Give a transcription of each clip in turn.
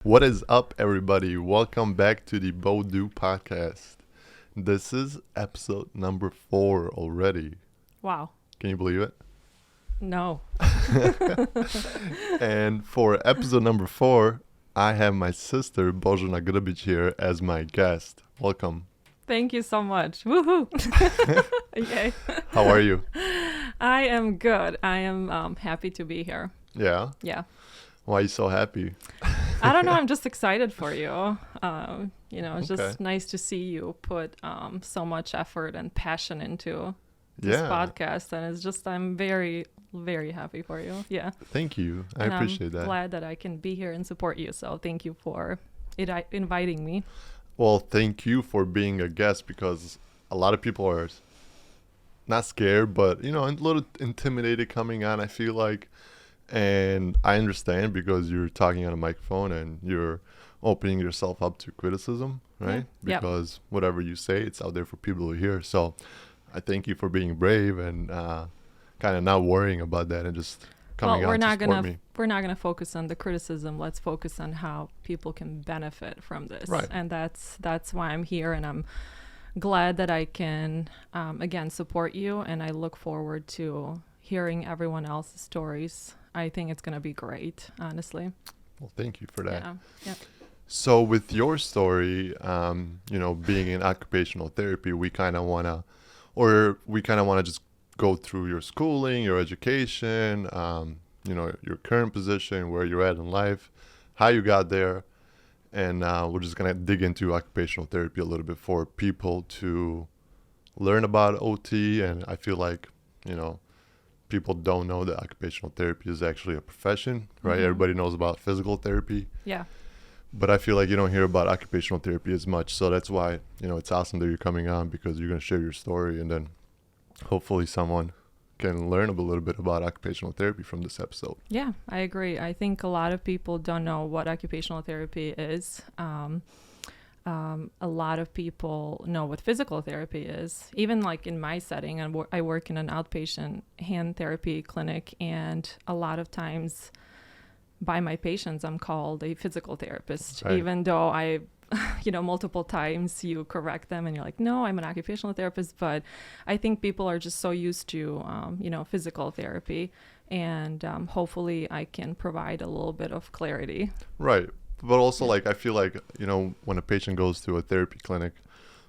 What is up, everybody? Welcome back to the Bodu podcast. This is episode number 4 already. Wow. Can you believe it? No. And for episode number 4, I have my sister Boba Grbić here as my guest. Welcome. Thank you so much. Woohoo. Okay. How are you? I am good. I am happy to be here. Yeah? Yeah. Why are you so happy? I don't know. I'm just excited for you. It's just nice to see you put so much effort and passion into this podcast. And it's just, I'm very, very happy for you. Yeah. Thank you. I appreciate that. I'm glad that I can be here and support you. So thank you for inviting me. Well, thank you for being a guest, because a lot of people are not scared, but, a little intimidated coming on, I feel like. And I understand, because you're talking on a microphone and you're opening yourself up to criticism, right? Yeah. Because whatever you say, it's out there for people to hear. So I thank you for being brave and kind of not worrying about that and just coming out to support me. We're not gonna focus on the criticism. Let's focus on how people can benefit from this. Right. And that's why I'm here, and I'm glad that I can again support you, and I look forward to hearing everyone else's stories. I think it's going to be great, honestly. Well, thank you for that. Yeah. So with your story, being in occupational therapy, we kind of want to just go through your schooling, your education, your current position, where you're at in life, how you got there. And we're just going to dig into occupational therapy a little bit for people to learn about OT. And I feel like, people don't know that occupational therapy is actually a profession, right? Mm-hmm. Everybody knows about physical therapy. Yeah. But I feel like you don't hear about occupational therapy as much. So that's why, it's awesome that you're coming on, because you're going to share your story, and then hopefully someone can learn a little bit about occupational therapy from this episode. Yeah, I agree. I think a lot of people don't know what occupational therapy is. A lot of people know what physical therapy is. Even like in my setting, and I work in an outpatient hand therapy clinic, and a lot of times by my patients, I'm called a physical therapist, right. Even though I, multiple times you correct them and you're like, no, I'm an occupational therapist. But I think people are just so used to, physical therapy, and hopefully I can provide a little bit of clarity. Right. But also, I feel like, when a patient goes to a therapy clinic,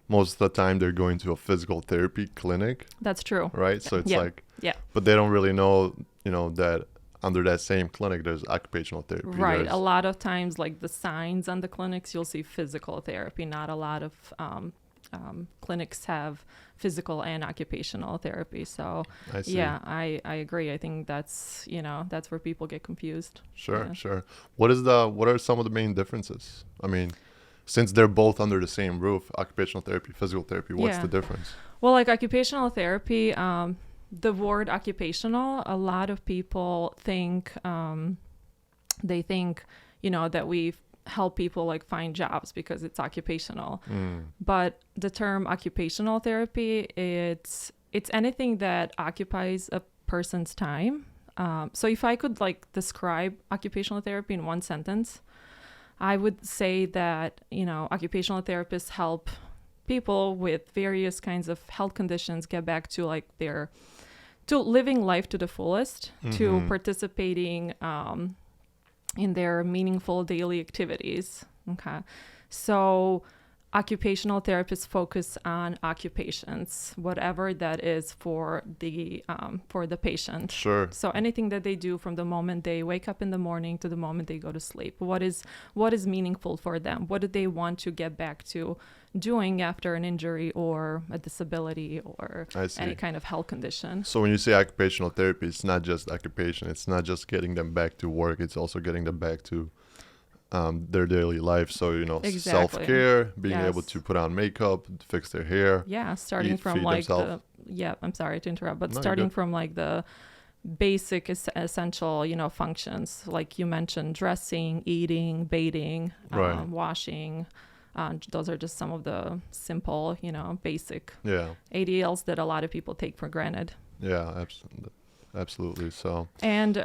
most of the time they're going to a physical therapy clinic. That's true. Right? So it's yeah. But they don't really know, that under that same clinic, there's occupational therapy. Right. A lot of times, the signs on the clinics, you'll see physical therapy. Not a lot of clinics have physical and occupational therapy. So I see. Yeah, I agree. I think that's where people get confused. Sure. Yeah. Sure. What are some of the main differences? I mean, since they're both under the same roof, occupational therapy, physical therapy, what's the difference? Well, occupational therapy, the word occupational, a lot of people think, that we help people find jobs because it's occupational. But the term occupational therapy, it's anything that occupies a person's time. So if I could describe occupational therapy in one sentence, I would say that, occupational therapists help people with various kinds of health conditions get back to to living life to the fullest, to participating in their meaningful daily activities. Okay. So occupational therapists focus on occupations, whatever that is for the patient. Sure. So anything that they do from the moment they wake up in the morning to the moment they go to sleep, what is meaningful for them? What do they want to get back to doing after an injury or a disability or any kind of health condition? So when you say occupational therapy, it's not just occupation. It's not just getting them back to work. It's also getting them back to their daily life. So, Exactly. self-care, being Yes. able to put on makeup, fix their hair. Yeah, starting from feed themselves. I'm sorry to interrupt, but No, starting from the basic essential, functions, like you mentioned, dressing, eating, bathing, Right. washing. Those are just some of the simple, basic Yeah. ADLs that a lot of people take for granted. Yeah, absolutely. absolutely. So, And,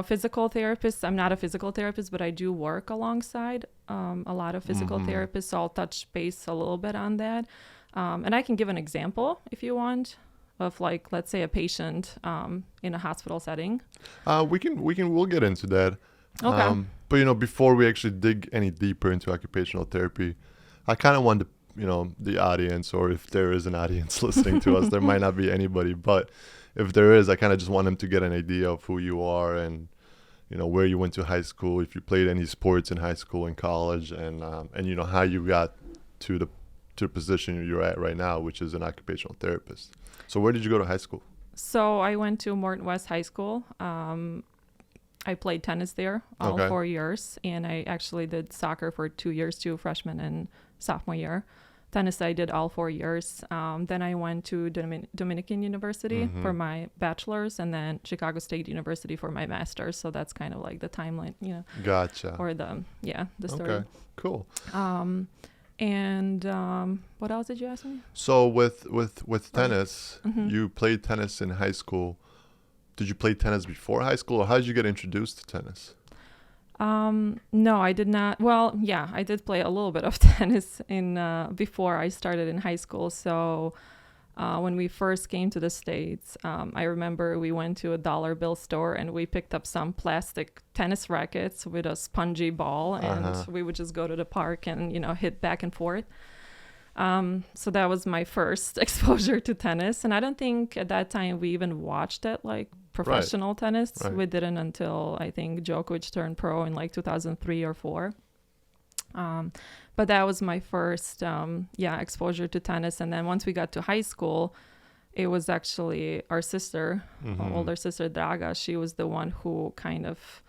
physical therapists, I'm not a physical therapist, but I do work alongside a lot of physical therapists. So I'll touch base a little bit on that. And I can give an example if you want of like, let's say a patient in a hospital setting. we'll get into that. Okay. But before we actually dig any deeper into occupational therapy, I kind of want the audience, or if there is an audience listening to us, there might not be anybody, but if there is, I kind of just want them to get an idea of who you are and where you went to high school, if you played any sports in high school and college, and how you got to the position you're at right now, which is an occupational therapist. So where did you go to high school? So I went to Morton West High School. I played tennis there all 4 years, and I actually did soccer for 2 years too, freshman and sophomore year. Tennis I did all 4 years. Then I went to Dominican University for my bachelor's, and then Chicago State University for my master's. So that's kind of like the timeline, Gotcha. or the story. Okay, cool. And what else did you ask me? So with tennis, you played tennis in high school. Did you play tennis before high school, or how did you get introduced to tennis? No, I did not. Well, yeah, I did play a little bit of tennis before I started in high school. So when we first came to the States, I remember we went to a dollar bill store and we picked up some plastic tennis rackets with a spongy ball, and we would just go to the park and, hit back and forth. So that was my first exposure to tennis. And I don't think at that time we even watched it like professional tennis. Right. We didn't until I think Djokovic turned pro in like 2003 or 4. But that was my first, exposure to tennis. And then once we got to high school, it was actually our sister, our older sister, Draga. She was the one who kind of,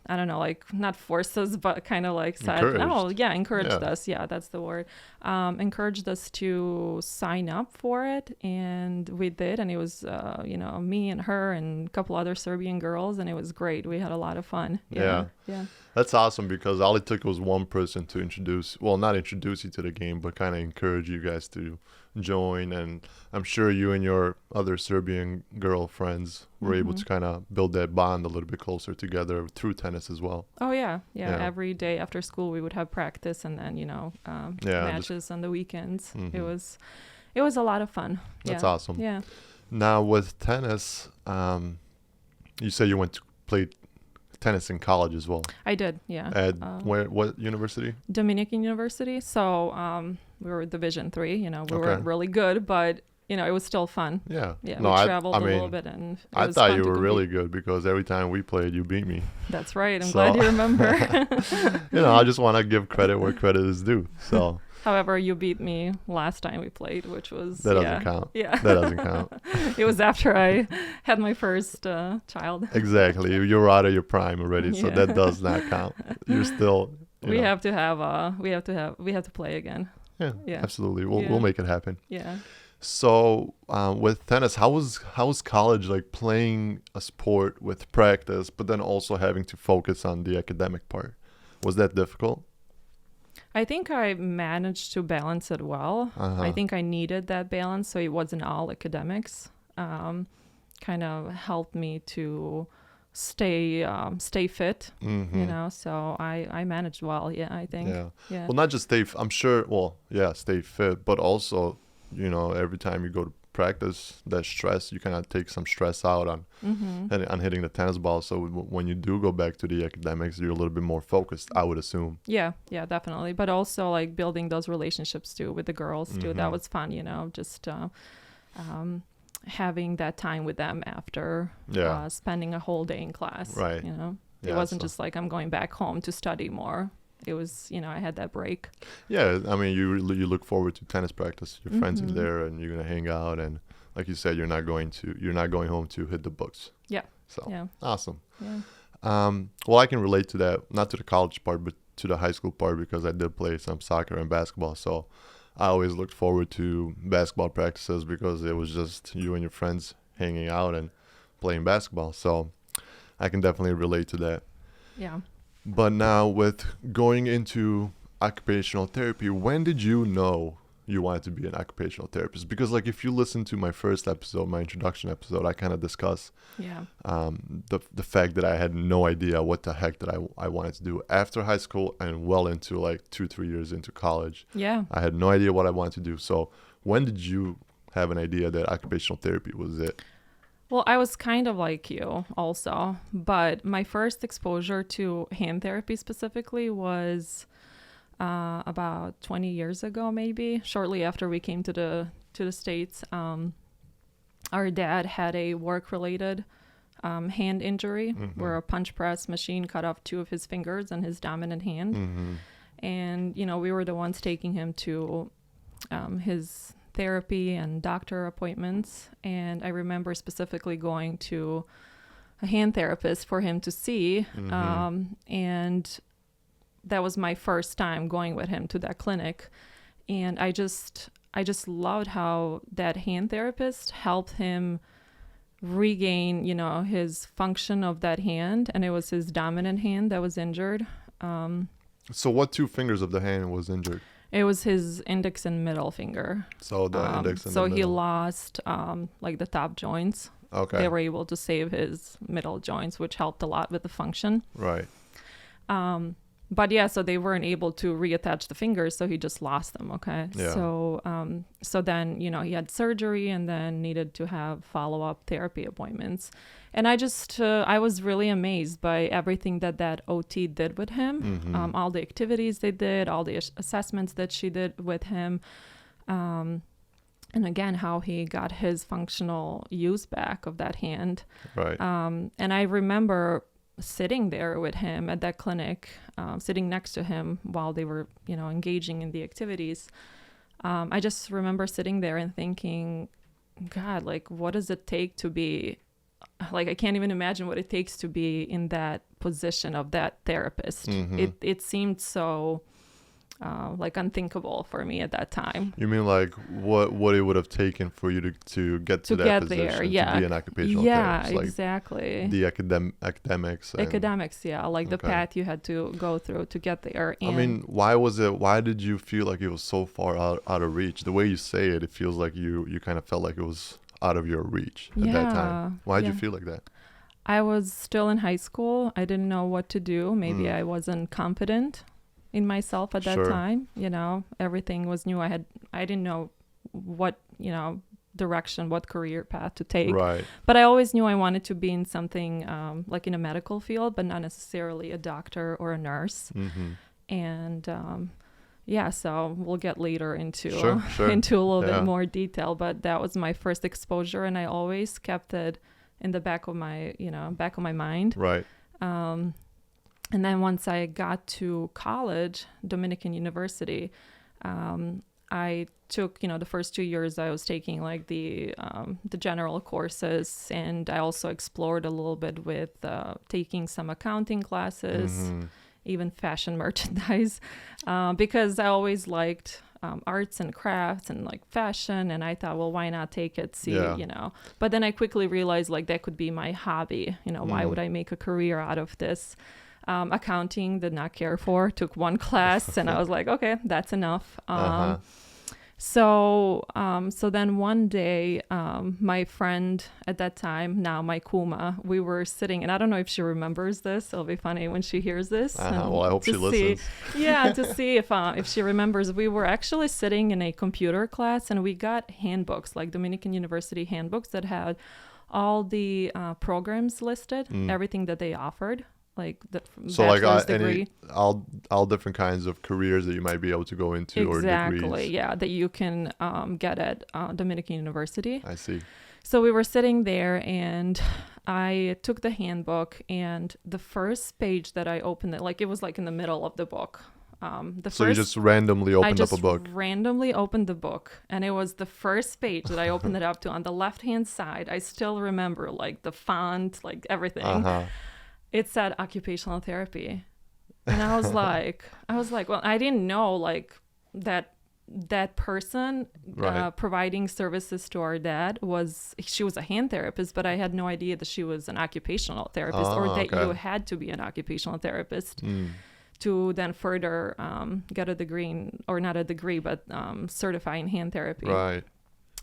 I don't know, like not forced us, but kind of like said, encouraged us. Yeah, that's the word. Encouraged us to sign up for it. And we did. And it was, me and her and a couple other Serbian girls. And it was great. We had a lot of fun. Yeah. That's awesome, because all it took was one person to not introduce you to the game, but kind of encourage you guys to join. And I'm sure you and your other Serbian girlfriends were able to kind of build that bond a little bit closer together through tennis as well. Oh, yeah. Every day after school, we would have practice, and then, matches on the weekends. It was a lot of fun. That's awesome. Yeah. Now with tennis, you said you went to play tennis in college as well. I did, yeah. At what university? Dominican University. So we were Division III. We weren't really good, but it was still fun. Yeah. Yeah. No, we traveled a little bit, and I thought you were really good, because every time we played, you beat me. That's right. I'm glad you remember. I just want to give credit where credit is due. So. However, you beat me last time we played, which was... That doesn't count. Yeah. That doesn't count. It was after I had my first child. Exactly. You're out of your prime already, so that does not count. You're still... We have to play again. Yeah. Absolutely. We'll make it happen. Yeah. So with tennis, how was college, like playing a sport with practice, but then also having to focus on the academic part? Was that difficult? I think I managed to balance it well. I think I needed that balance, so it wasn't all academics. Kind of helped me to stay fit, so I managed well. Yeah, I think. Yeah. Well, not just stay fit, but also, every time you go to practice, that stress, you kind of take some stress out on hitting the tennis ball. So when you do go back to the academics, you're a little bit more focused, I would assume. Yeah, definitely. But also like building those relationships too with the girls too. That was fun, just having that time with them after spending a whole day in class. Right. It wasn't just like I'm going back home to study more. It was, I had that break. Yeah, I mean, you look forward to tennis practice. Your friends are there, and you're gonna hang out, and like you said, you're not going home to hit the books. Yeah. So awesome. Yeah. Well, I can relate to that, not to the college part, but to the high school part, because I did play some soccer and basketball. So I always looked forward to basketball practices, because it was just you and your friends hanging out and playing basketball. So I can definitely relate to that. Yeah. But now with going into occupational therapy, when did you know you wanted to be an occupational therapist? Because like if you listen to my first episode, my introduction episode, I kind of discuss the fact that I had no idea what the heck that I wanted to do after high school and well into like 2-3 years into college. Yeah. I had no idea what I wanted to do. So when did you have an idea that occupational therapy was it? Well, I was kind of like you also, but my first exposure to hand therapy specifically was about 20 years ago, maybe shortly after we came to the States. Our dad had a work-related hand injury where a punch press machine cut off 2 of his fingers on his dominant hand. And, you know, we were the ones taking him to his therapy and doctor appointments. And I remember specifically going to a hand therapist for him to see. And that was my first time going with him to that clinic. And I just loved how that hand therapist helped him regain, you know, his function of that hand. And it was his dominant hand that was injured. So what 2 fingers of the hand was injured? It was his index and middle finger. So the index and so the middle. he lost like the top joints. Okay. They were able to save his middle joints, which helped a lot with the function. Right. But yeah, so they weren't able to reattach the fingers, so he just lost them. Okay. Yeah. So then, you know, he had surgery and then needed to have follow-up therapy appointments. And I was really amazed by everything that OT did with him, all the activities they did, all the assessments that she did with him. And again, how he got his functional use back of that hand. Right. And I remember sitting there with him at that clinic, sitting next to him while they were, you know, engaging in the activities. I just remember sitting there and thinking, God, like, what does it take to be, like, I can't even imagine what it takes to be in that position of that therapist. It seemed so like unthinkable for me at that time. You mean like what it would have taken for you to get to that position, there, yeah. to be an occupational therapist? Yeah, Like exactly. the academics. Yeah, like the path you had to go through to get there. And I mean, why did you feel like it was so far out of reach? The way you say it, it feels like you kind of felt like it was out of your reach at that time. Why did you feel like that? I was still in high school. I didn't know what to do. Maybe I wasn't confident in myself at that time. You know, everything was new. I didn't know what, you know, direction, what career path to take. Right. But I always knew I wanted to be in something like in a medical field, but not necessarily a doctor or a nurse. And so we'll get later into into a little bit more detail. But that was my first exposure, and I always kept it in the back of my mind. Right. And then once I got to college, Dominican University, I took, you know, the first 2 years I was taking like the general courses, and I also explored a little bit with taking some accounting classes, even fashion merchandise, because I always liked arts and crafts and like fashion, and I thought, well, why not take it, you know. But then I quickly realized like that could be my hobby, you know. Why would I make a career out of this? Accounting did not care for, took 1 class and I was like, okay, that's enough. So then one day, my friend at that time, now my Kuma, we were sitting, and I don't know if she remembers this. It'll be funny when she hears this. Well, I hope she listens. To see if she remembers. We were actually sitting in a computer class, and we got handbooks, like Dominican University handbooks that had all the programs listed, everything that they offered. Like the bachelor's degree. all different kinds of careers that you might be able to go into or degrees. Exactly, that you can get at Dominican University. I see. So we were sitting there, and I took the handbook, and the first page that I opened, it was like in the middle of the book. You just randomly opened up a book? I just randomly opened the book, and it was the first page that I opened it up to. On the left-hand side, I still remember like the font, like everything. It said occupational therapy. And I was like, well, I didn't know like that person providing services to our dad she was a hand therapist, but I had no idea that she was an occupational therapist, or that you had to be an occupational therapist to then further get a degree or not a degree, but certify in hand therapy. Right.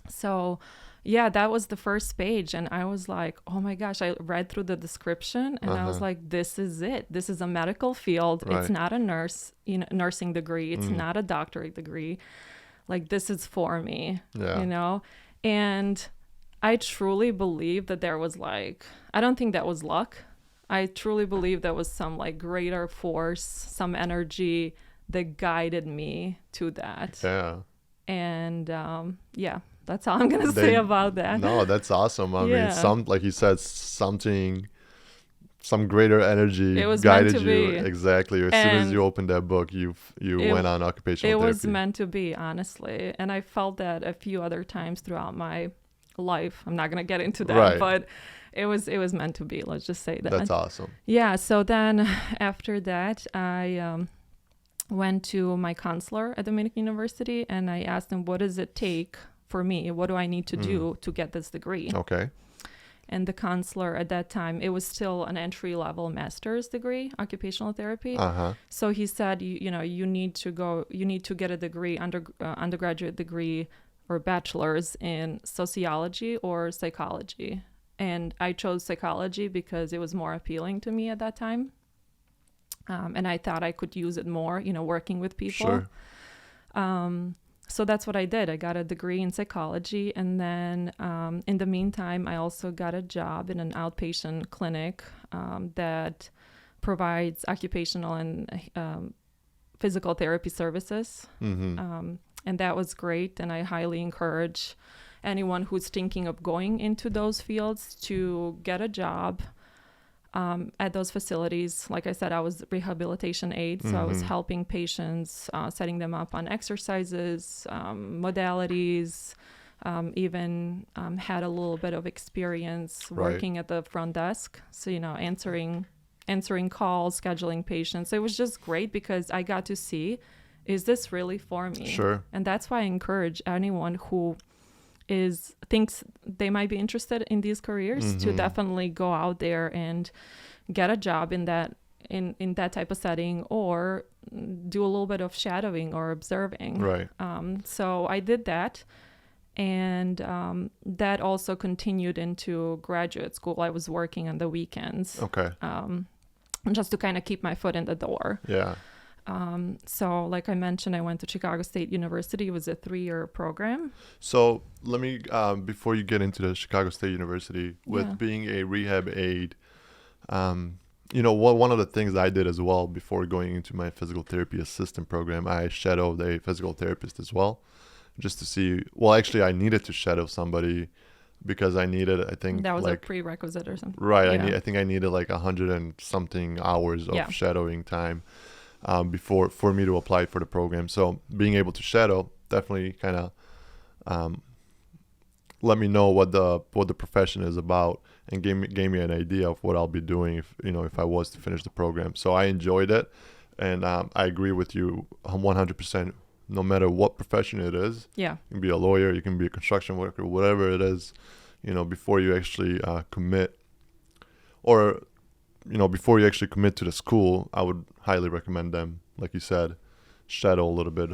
So yeah, that was the first page. And I was like, oh my gosh, I read through the description and I was like, this is it. This is a medical field. Right. It's not a nursing degree. It's not a doctorate degree. Like, this is for me, and I truly believe that there was I don't think that was luck. I truly believe there was some greater force, some energy that guided me to that. Yeah. And that's all I'm going to say about that. No, that's awesome. I mean, like you said, some greater energy guided you. Be. Exactly. As soon as you opened that book, you went on occupational therapy. It was meant to be, honestly. And I felt that a few other times throughout my life. I'm not going to get into that, but it was meant to be. Let's just say that. That's awesome. Yeah. So then after that, I went to my counselor at Dominican University and I asked him, what does it take for me? What do I need to do to get this degree? Okay. And the counselor at that time, it was still an entry-level master's degree, occupational therapy. So he said, you need to get a degree, undergraduate degree or bachelor's in sociology or psychology. And I chose psychology because it was more appealing to me at that time. And I thought I could use it more, working with people. Sure. So that's what I did. I got a degree in psychology. And then in the meantime, I also got a job in an outpatient clinic that provides occupational and physical therapy services. And that was great. And I highly encourage anyone who's thinking of going into those fields to get a job at those facilities. Like I said, I was rehabilitation aide, so I was helping patients, setting them up on exercises, modalities, even had a little bit of experience working at the front desk. So, answering calls, scheduling patients. So it was just great because I got to see, is this really for me? Sure. And that's why I encourage anyone who thinks they might be interested in these careers to definitely go out there and get a job in that type of setting, or do a little bit of shadowing or observing. Right. So I did that, and that also continued into graduate school. I was working on the weekends. Okay. Just to kind of keep my foot in the door. Yeah. So like I mentioned, I went to Chicago State University. It was a 3-year program. So let me, before you get into the Chicago State University, with being a rehab aide, one of the things I did as well before going into my physical therapy assistant program, I shadowed a physical therapist as well, just to see, actually I needed to shadow somebody because I needed, I think that was a prerequisite or something. Right. Yeah. I think I needed 100 and something hours of shadowing time. For me to apply for the program. So being able to shadow definitely kind of let me know what the profession is about, and gave me an idea of what I'll be doing if I was to finish the program. So I enjoyed it, and I agree with you 100%. No matter what profession it is, you can be a lawyer, you can be a construction worker, whatever it is, before you actually commit, or before you actually commit to the school, I would highly recommend them, like you said, shadow a little bit,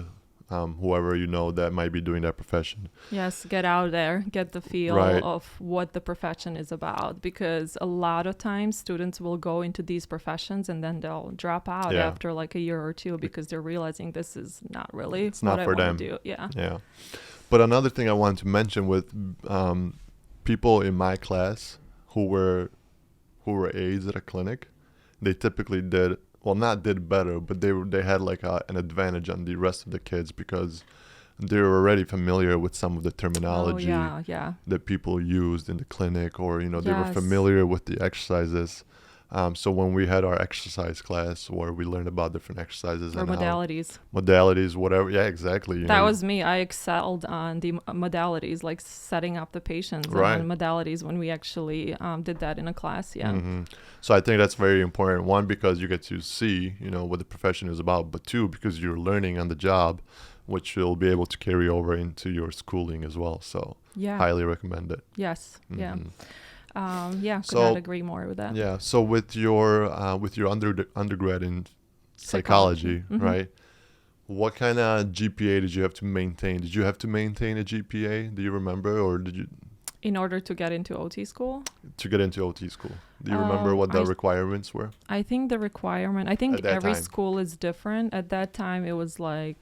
whoever that might be doing that profession. Yes, get out there, get the feel of what the profession is about, because a lot of times students will go into these professions and then they'll drop out after a year or two because they're realizing this is not really it's what not for I them. Want to do. Yeah. But another thing I wanted to mention with people in my class who were aides at a clinic, they typically did better, but they had an advantage on the rest of the kids because they were already familiar with some of the terminology that people used in the clinic, or they were familiar with the exercises. So when we had our exercise class where we learned about different exercises or modalities, whatever. Yeah, exactly. That was me. I excelled on the modalities, like setting up the patients on modalities when we actually did that in a class. Yeah. Mm-hmm. So I think that's very important. One, because you get to see, what the profession is about, but two, because you're learning on the job, which you'll be able to carry over into your schooling as well. So highly recommend it. Yes. Mm-hmm. Yeah. Could not agree more with that. Yeah. So with your undergrad in psychology, Mhm. right? What kind of GPA did you have to maintain? Did you have to maintain a GPA? Do you remember, or did you In order to get into OT school, to get into OT school? Do you remember what the requirements were I think the requirement, I think at that every time? school is different. At that time, it was like,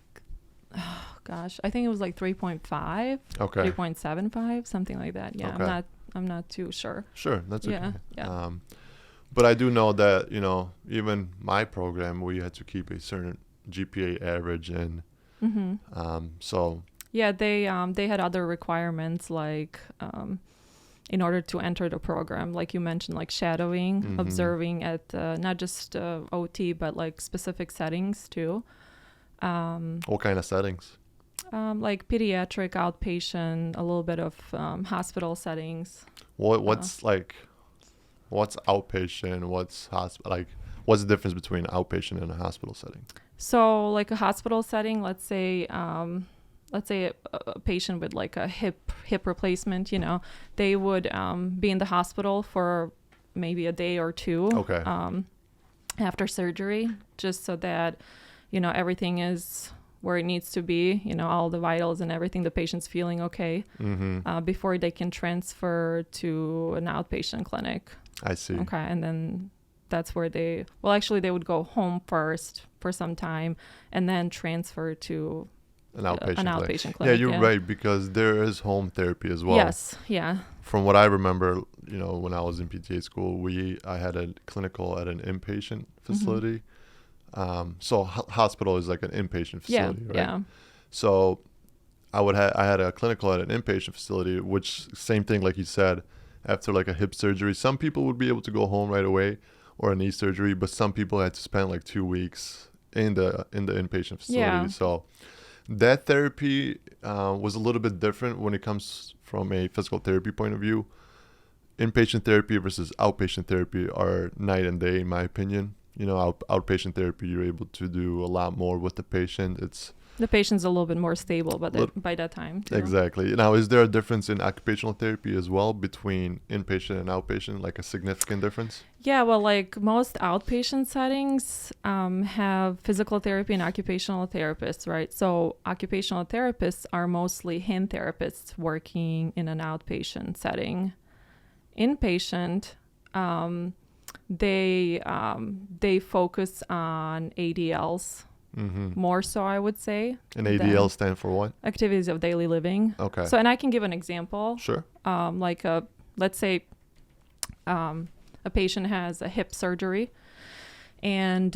oh gosh, I think it was like 3.5, Okay, 3.75, something like that. Yeah, Okay. I'm not too sure. sure, that's okay. Yeah, yeah. But I do know that, even my program, we had to keep a certain GPA average, and so Yeah, they had other requirements like in order to enter the program, like you mentioned, like shadowing, observing at not just OT but like specific settings too, what kind of settings? like pediatric, outpatient, a little bit of hospital settings. What's outpatient? What's hospital? Like, what's the difference between outpatient and a hospital setting? So like a hospital setting, let's say a patient with like a hip replacement, they would be in the hospital for maybe a day or two Okay. after surgery, just so that everything is where it needs to be, all the vitals and everything, the patient's feeling okay, before they can transfer to an outpatient clinic. I see. Okay, and then that's where they would go home first for some time and then transfer to An outpatient clinic. clinic. Yeah, you're right, because there is home therapy as well. Yes, yeah. From what I remember, when I was in PTA school, I had a clinical at an inpatient facility. So hospital is like an inpatient facility, right? Yeah. So I had a clinical at an inpatient facility, which same thing, like you said, after like a hip surgery, some people would be able to go home right away, or a knee surgery, but some people had to spend like 2 weeks in the inpatient facility. Yeah. So that therapy was a little bit different when it comes from a physical therapy point of view. Inpatient therapy versus outpatient therapy are night and day, in my opinion. Outpatient therapy, you're able to do a lot more with the patient. The patient's a little bit more stable by that time too. Exactly. Now, is there a difference in occupational therapy as well between inpatient and outpatient, like a significant difference? Yeah, well, like most outpatient settings have physical therapy and occupational therapists, right? So occupational therapists are mostly hand therapists working in an outpatient setting. Inpatient, they focus on ADLs. More so, I would say. And ADL stand for what? Activities of daily living. Okay. So, and I can give an example. Sure. Let's say a patient has a hip surgery and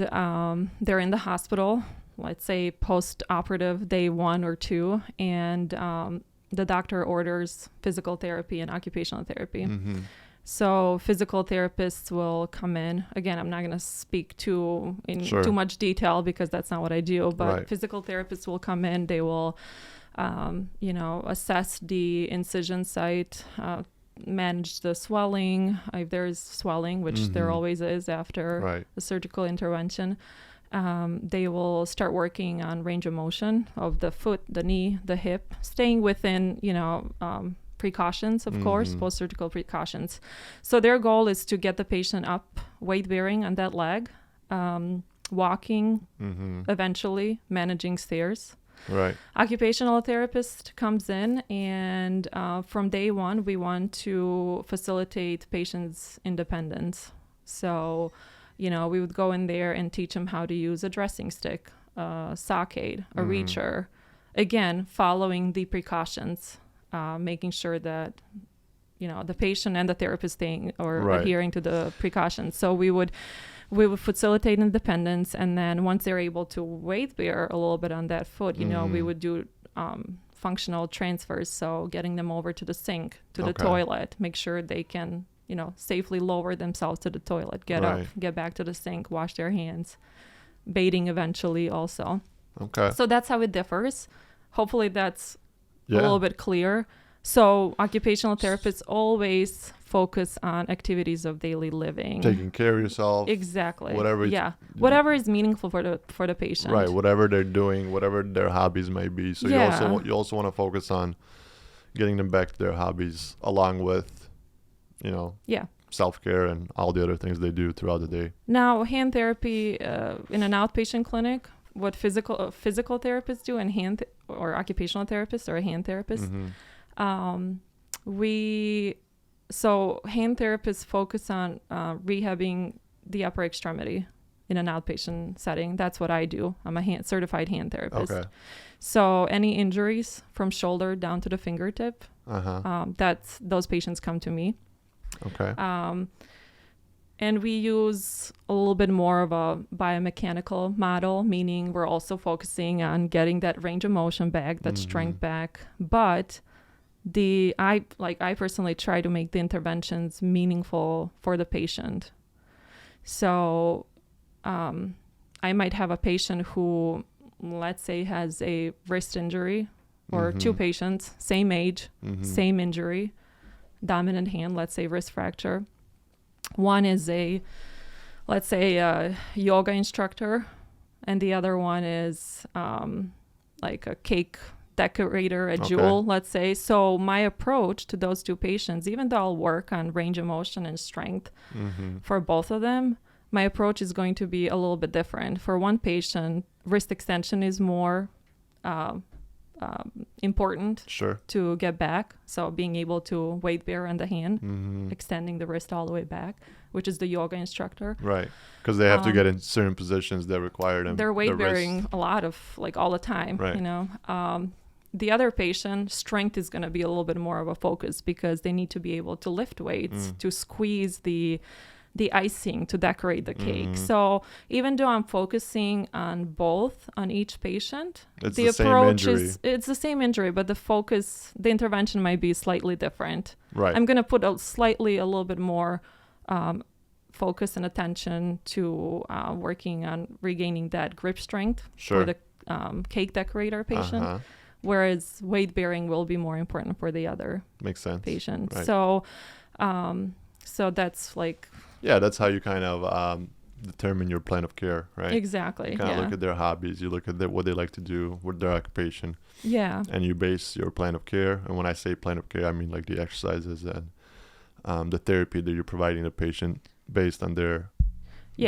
they're in the hospital, let's say post-operative day 1 or 2, and the doctor orders physical therapy and occupational therapy. So physical therapists will come in. Again, I'm not going to speak too much detail because that's not what I do. But Right. Physical therapists will come in. They will, assess the incision site, manage the swelling if there's swelling, which there always is after a surgical intervention. They will start working on range of motion of the foot, the knee, the hip, staying within, precautions, of course, post-surgical precautions. So their goal is to get the patient up, weight bearing on that leg, walking, eventually managing stairs. Right. Occupational therapist comes in, and from day 1, we want to facilitate patients' independence. So, we would go in there and teach them how to use a dressing stick, a sock aid, a reacher. Again, following the precautions. Making sure that the patient and the therapist staying or adhering to the precautions. So we would facilitate independence, and then once they're able to weight bear a little bit on that foot, we would do functional transfers. So getting them over to the sink, to the toilet, make sure they can safely lower themselves to the toilet, get up, get back to the sink, wash their hands, bathing eventually also. Okay. So that's how it differs. Hopefully that's a little bit clear. So occupational therapists always focus on activities of daily living, taking care of yourself. Exactly. Whatever is meaningful for the patient. Right. Whatever they're doing, whatever their hobbies may be. So you also want to focus on getting them back to their hobbies, along with self-care and all the other things they do throughout the day. Now, hand therapy in an outpatient clinic, what physical therapists do and or occupational therapists or a hand therapist, so hand therapists focus on rehabbing the upper extremity in an outpatient setting. That's what I do. I'm a certified hand therapist. Okay. So any injuries from shoulder down to the fingertip, those patients come to me. Okay. And we use a little bit more of a biomechanical model, meaning we're also focusing on getting that range of motion back, that strength back. But I personally try to make the interventions meaningful for the patient. So I might have a patient who, let's say, has a wrist injury, or two patients, same age, same injury, dominant hand, let's say wrist fracture. One is let's say a yoga instructor, and the other one is like a cake decorator, a jewel, let's say. So my approach to those two patients, even though I'll work on range of motion and strength for both of them, my approach is going to be a little bit different. For one patient, wrist extension is more important to get back. So being able to weight bear on the hand, extending the wrist all the way back, which is the yoga instructor. Right. Because they have to get in certain positions that require them. They're weight bearing a lot of, like, all the time, you know. The other patient, strength is going to be a little bit more of a focus because they need to be able to lift weights, to squeeze the icing, to decorate the cake. So even though I'm focusing on both on each patient, the approach is, it's the same injury, but the focus, the intervention might be slightly different. Right. I'm going to put a little bit more focus and attention to working on regaining that grip strength for the cake decorator patient. Whereas weight bearing will be more important for the other patient. Right. So that's like... Yeah, that's how you kind of determine your plan of care, right? Exactly. You kind of look at their hobbies, you look at what they like to do, what their occupation. Yeah. And you base your plan of care. And when I say plan of care, I mean like the exercises and the therapy that you're providing the patient based on their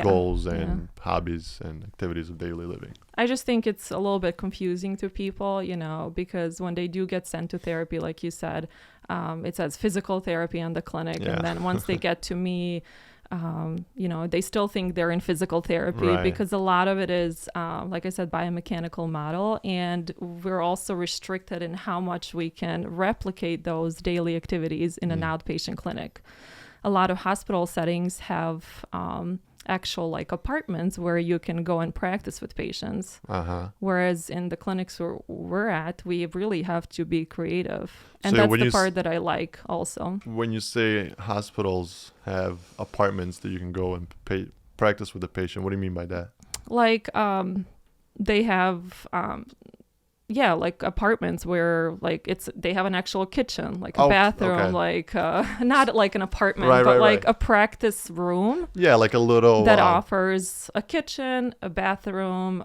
goals and hobbies and activities of daily living. I just think it's a little bit confusing to people, you know, because when they do get sent to therapy, like you said, it says physical therapy on the clinic. And then once they get to me, you know, they still think they're in physical therapy because a lot of it is, like I said, biomechanical model. And we're also restricted in how much we can replicate those daily activities in an outpatient clinic. A lot of hospital settings have actual like apartments where you can go and practice with patients. Whereas in the clinics where we're at, we really have to be creative. And so that's the part that I like also. When you say hospitals have apartments that you can go and practice with the patient, what do you mean by that? Like they have... like apartments where like they have an actual kitchen, like a bathroom, like not like an apartment, but like a practice room. Yeah, like a little that offers a kitchen, a bathroom,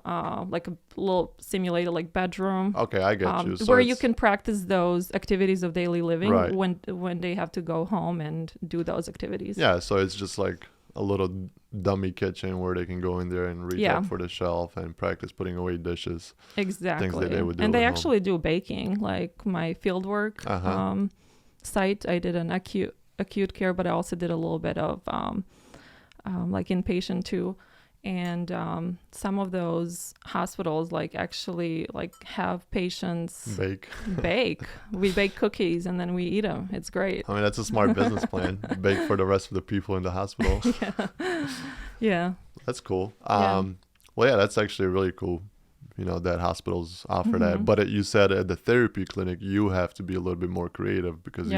like a little simulated like bedroom. Okay, I get you. So where you can practice those activities of daily living when they have to go home and do those activities. Yeah, so it's just like a little dummy kitchen where they can go in there and reach up for the shelf and practice putting away dishes. Exactly. Things that they would do and they at actually do baking, like my fieldwork site. I did an acute care, but I also did a little bit of like inpatient too. And some of those hospitals like actually like have patients bake. We bake cookies and then we eat them. It's great. I mean, that's a smart business plan. Bake for the rest of the people in the hospital. Yeah. That's cool. Well, yeah, that's actually really cool, you know, that hospitals offer that. But you said at the therapy clinic, you have to be a little bit more creative because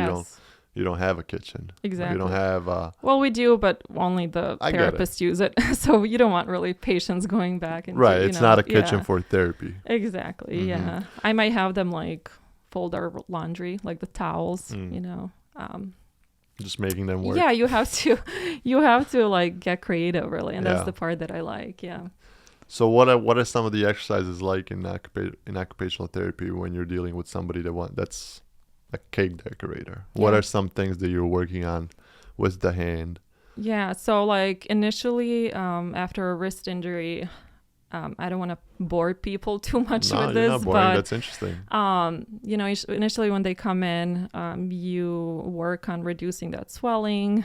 you don't have a kitchen. Exactly. You don't have... well, we do, but only the therapists use it. So you don't want really patients going back. Into, it's not a kitchen for therapy. Exactly, yeah. I might have them like fold our laundry, like the towels, you know. Just making them work. Yeah, you have to like get creative really. And that's the part that I like, So what are some of the exercises like in occupational therapy when you're dealing with somebody that's a cake decorator? What are some things that you're working on with the hand? Yeah, so like initially, after a wrist injury, I don't want to bore people too much No, with you're this, not boring. but That's interesting. initially when they come in, you work on reducing that swelling.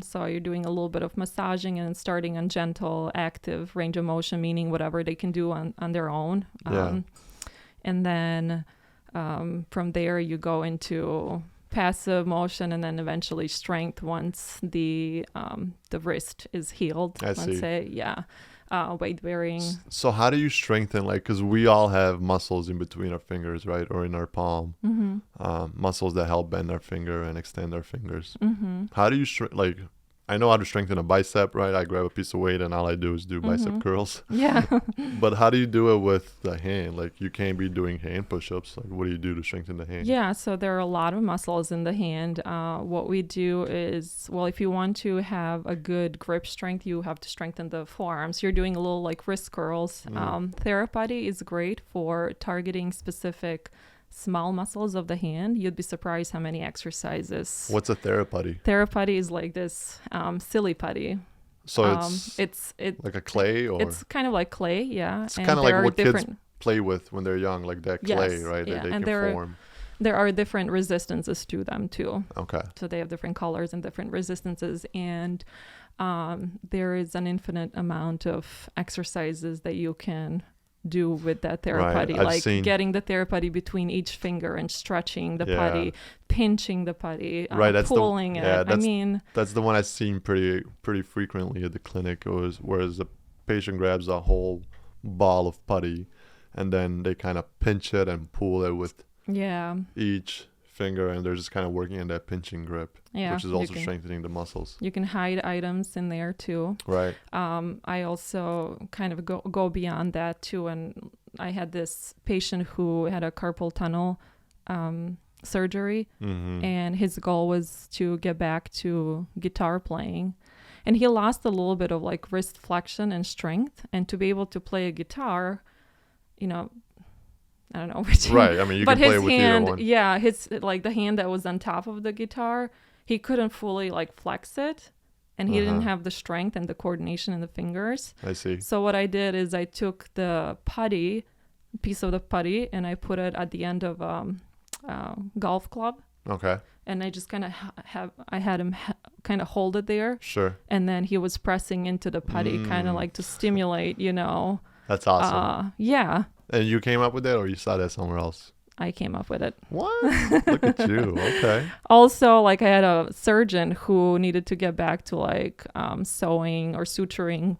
So you're doing a little bit of massaging and starting on gentle, active range of motion, meaning whatever they can do on their own. And then from there you go into passive motion and then eventually strength once the wrist is healed. Let's say, weight bearing. So how do you strengthen, like, because we all have muscles in between our fingers, right, or in our palm, muscles that help bend our finger and extend our fingers. How do you like, I know how to strengthen a bicep, right? I grab a piece of weight and all I do is do bicep curls. Yeah. But how do you do it with the hand? Like, you can't be doing hand push-ups. Like, what do you do to strengthen the hand? Yeah, so there are a lot of muscles in the hand. What we do is, well, if you want to have a good grip strength, you have to strengthen the forearms. You're doing a little like wrist curls. Therapy is great for targeting specific small muscles of the hand. You'd be surprised how many exercises. What's a therapy? Therapy is like this silly putty. So it's like a clay, or it's kind of like clay, yeah. It's kind of like what kids play with when they're young, like that clay, right? Yeah. That they and can form. There are different resistances to them too. Okay. So they have different colors and different resistances, and there is an infinite amount of exercises that you can do with that therapy, like getting the therapy between each finger and stretching the putty, pinching the putty, that's pulling it. That's the one I've seen pretty frequently at the clinic. Whereas the patient grabs a whole ball of putty and then they kind of pinch it and pull it with each finger, and they're just kind of working on that pinching grip, which is also strengthening the muscles. You can hide items in there too. Right. I also kind of go beyond that too, and I had this patient who had a carpal tunnel surgery, and his goal was to get back to guitar playing, and he lost a little bit of like wrist flexion and strength, and to be able to play a guitar, I don't know which. Right. I mean, you can play with either one. Yeah, his like the hand that was on top of the guitar, he couldn't fully like flex it, and he didn't have the strength and the coordination in the fingers. I see. So what I did is I took the piece of the putty, and I put it at the end of golf club. Okay. And I just kind of had him kind of hold it there. Sure. And then he was pressing into the putty, kind of like to stimulate, That's awesome. Yeah. And you came up with that, or you saw that somewhere else? I came up with it. What? Look at you. Okay. Also, like, I had a surgeon who needed to get back to like sewing or suturing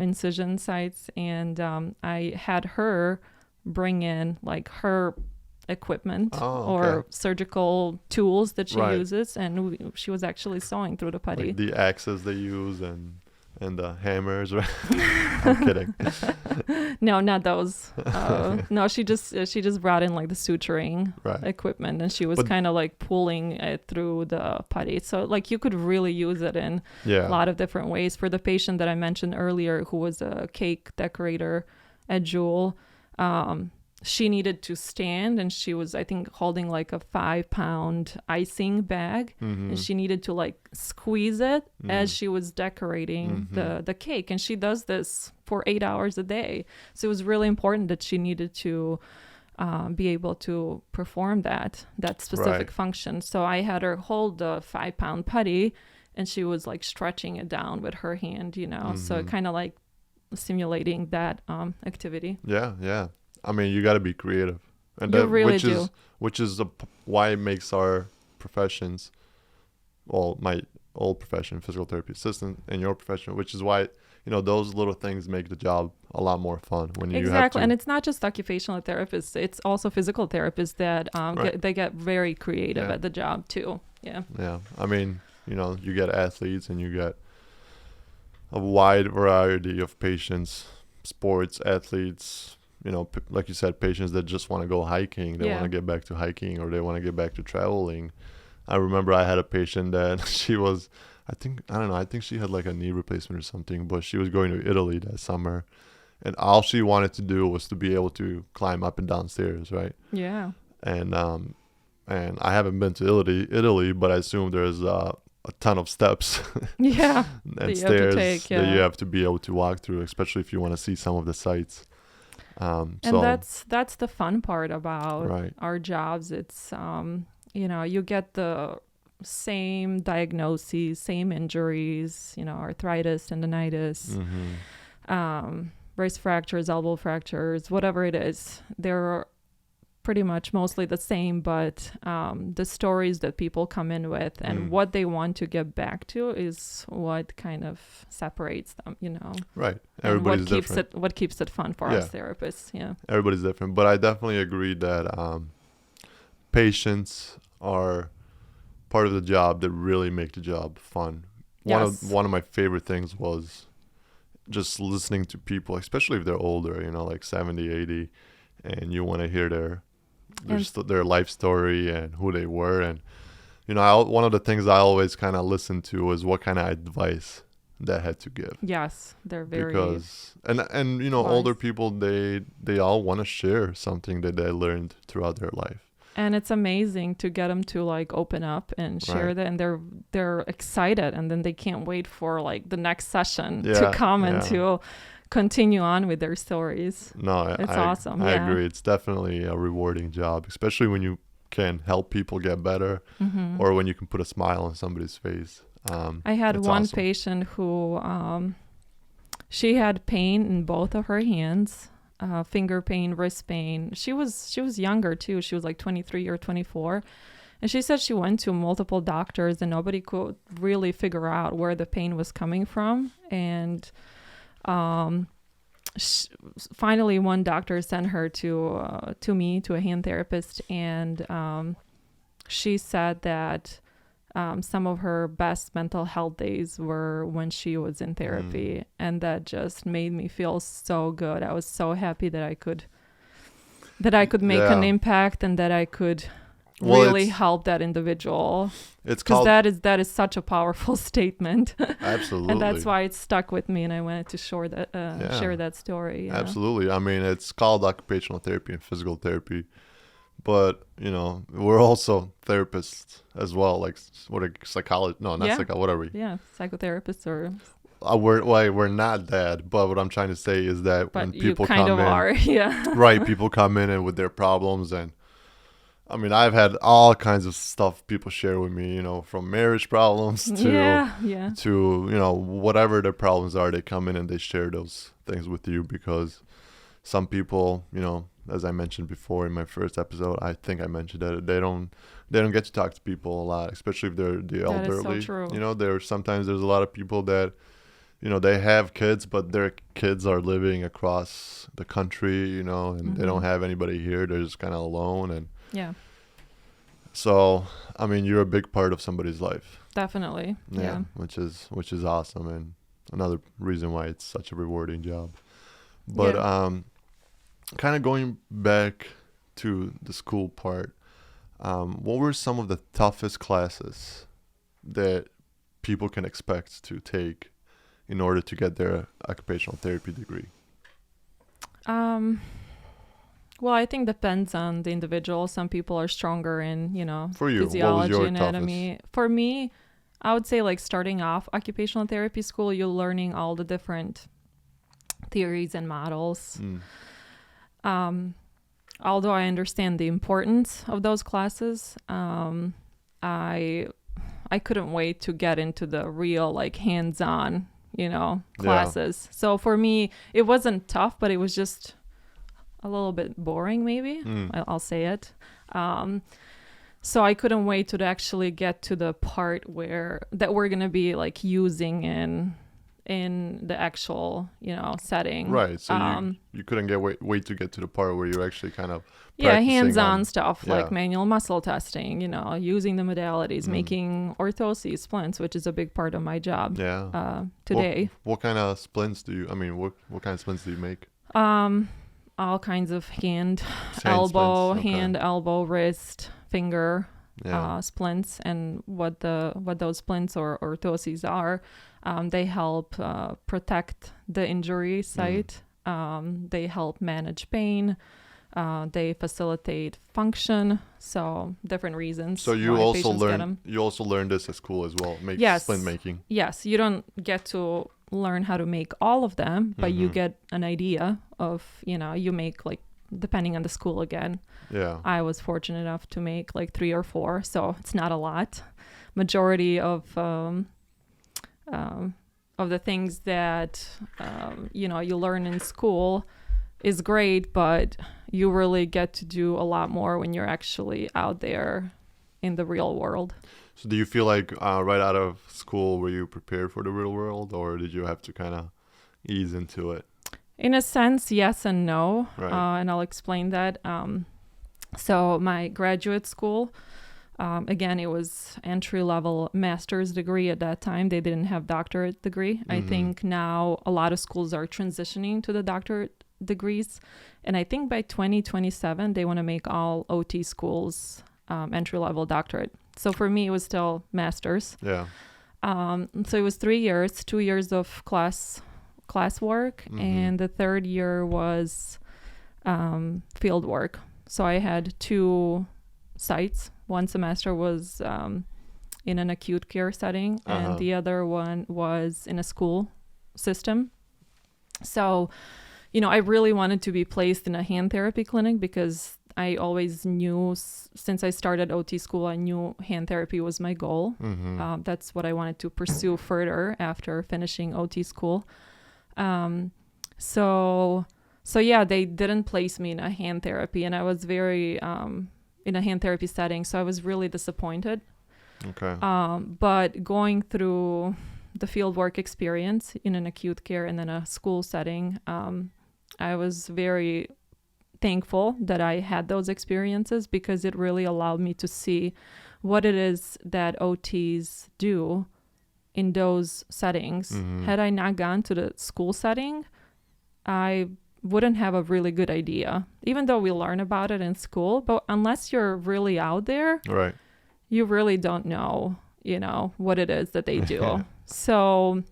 incision sites, and I had her bring in like her equipment or surgical tools that she uses, and she was actually sewing through the putty. Like the axes they use and the hammers, right? I'm kidding. No, not those. No, she just brought in like the suturing equipment, and she was kind of like pulling it through the putty. So like you could really use it in a lot of different ways. For the patient that I mentioned earlier, who was a cake decorator at Jewel, she needed to stand, and she was, I think, holding like a 5-pound icing bag, and she needed to like squeeze it as she was decorating the cake. And she does this for 8 hours a day. So it was really important that she needed to be able to perform that specific function. So I had her hold the 5-pound putty, and she was like stretching it down with her hand, so kind of like simulating that activity. Yeah. I mean, you got to be creative, and you really do. Which is why it makes our professions, well, my old profession, physical therapy assistant, and your profession, which is why those little things make the job a lot more fun when you have to. And it's not just occupational therapists; it's also physical therapists that they get very creative at the job too. Yeah. I mean, you get athletes, and you get a wide variety of patients, sports athletes. Like you said, patients that just want to go hiking, they want to get back to hiking, or they want to get back to traveling. I remember I had a patient that she was, I think she had like a knee replacement or something, but she was going to Italy that summer, and all she wanted to do was to be able to climb up and down stairs, right? Yeah. And I haven't been to Italy, but I assume there's a ton of steps Yeah. and That you have to stairs take, that you yeah. have to be able to walk through, especially if you want to see some of the sites. And So that's the fun part about right. our jobs. It's you get the same diagnoses, same injuries, arthritis, tendonitis, wrist fractures, elbow fractures, whatever it is. They're pretty much mostly the same, but the stories that people come in with and what they want to get back to is what kind of separates them, Right. and Everybody's what keeps different. what keeps it fun for Yeah. us therapists. Yeah. Everybody's different, but I definitely agree that patients are part of the job that really make the job fun. Yes. One of my favorite things was just listening to people, especially if they're older, like 70, 80, and you want to hear their life story and who they were. And one of the things I always kind of listen to is what kind of advice they had to give. Yes, they're very Because and older people, they all want to share something that they learned throughout their life. and it's amazing to get them to like open up and share Right. that, and they're excited, and then they can't wait for like the next session to Yeah, come and yeah. to continue on with their stories. No, It's I awesome. I Yeah. agree. It's definitely a rewarding job, especially when you can help people get better, or when you can put a smile on somebody's face. I had it's one awesome. patient who she had pain in both of her hands, finger pain, wrist pain. She was younger too. She was like 23 or 24. And she said she went to multiple doctors and nobody could really figure out where the pain was coming from. And finally, one doctor sent her to me, to a hand therapist. And she said that some of her best mental health days were when she was in therapy. And that just made me feel so good. I was so happy that I could make an Yeah. impact, and that I could Well, really it's- help that individual, It's because called that is such a powerful statement. absolutely. And that's why it stuck with me, and I wanted to share Yeah. that story. Absolutely. I mean, it's called occupational therapy and physical therapy, but we're also therapists as well. Like what a psychologist? No, not Yeah. psychologist. What are we? Yeah, psychotherapists, or We're not that. But what I'm trying to say is that when but you people kind come of in, are. Yeah. right? People come in and with their problems, and I mean, I've had all kinds of stuff people share with me. From marriage problems to Yeah. to whatever their problems are. They come in and they share those things with you, because some people, as I mentioned before in my first episode, I think I mentioned that they don't get to talk to people a lot, especially if they're the That is so elderly. true. Sometimes there's a lot of people that they have kids, but their kids are living across the country, and they don't have anybody here. They're just kind of alone. And Yeah, so, I mean, you're a big part of somebody's life. definitely. Yeah. Which is awesome, and another reason why it's such a rewarding job. But kind of going back to the school part, what were some of the toughest classes that people can expect to take in order to get their occupational therapy degree? Well, I think depends on the individual. Some people are stronger in, For you, what was physiology, your anatomy. For me, I would say like starting off occupational therapy school, you're learning all the different theories and models. Although I understand the importance of those classes, I couldn't wait to get into the real like hands-on, classes. So for me, it wasn't tough, but it was just a little bit boring, maybe. I'll say it. So I couldn't wait to actually get to the part that we're gonna be like using in the actual setting. Right. So you couldn't wait to get to the part where you're actually kind of hands-on stuff like Yeah. manual muscle testing, using the modalities, making orthoses, splints, which is a big part of my job today. What kind of splints do you? I mean, what kind of splints do you make? All kinds of hand, Hand elbow, splints, okay. hand, elbow, wrist, finger Yeah. splints, and what those splints or orthoses are. They help protect the injury site. They help manage pain. They facilitate function, so different reasons. So you why also patients get learn 'em. you also learned this at school as well, Yes. splint making. Yes, you don't get to learn how to make all of them, but you get an idea of, you make like, depending on the school again. Yeah. I was fortunate enough to make like 3 or 4, so it's not a lot. Majority of the things that you learn in school is great, but you really get to do a lot more when you're actually out there in the real world. So do you feel like right out of school were you prepared for the real world, or did you have to kind of ease into it? In a sense, yes and no. Right. And I'll explain that. So my graduate school, again, it was entry-level master's degree at that time. They didn't have doctorate degree. I think now a lot of schools are transitioning to the doctorate degrees. And I think by 2027, they want to make all OT schools entry-level doctorate. So for me, it was still master's. Yeah. So it was 3 years, 2 years of class work, and the third year was field work. So I had 2 sites. One semester was in an acute care setting, and the other one was in a school system. So, I really wanted to be placed in a hand therapy clinic because I always knew, since I started OT school, I knew hand therapy was my goal. That's what I wanted to pursue further after finishing OT school. So yeah, they didn't place me in a hand therapy, and I was very in a hand therapy setting, so I was really disappointed. Okay. But going through the field work experience in an acute care and then a school setting, I was very thankful that I had those experiences because it really allowed me to see what it is that OTs do in those settings. Had I not gone to the school setting, I wouldn't have a really good idea, even though we learn about it in school. But unless you're really out there, Right. you really don't know, what it is that they do. So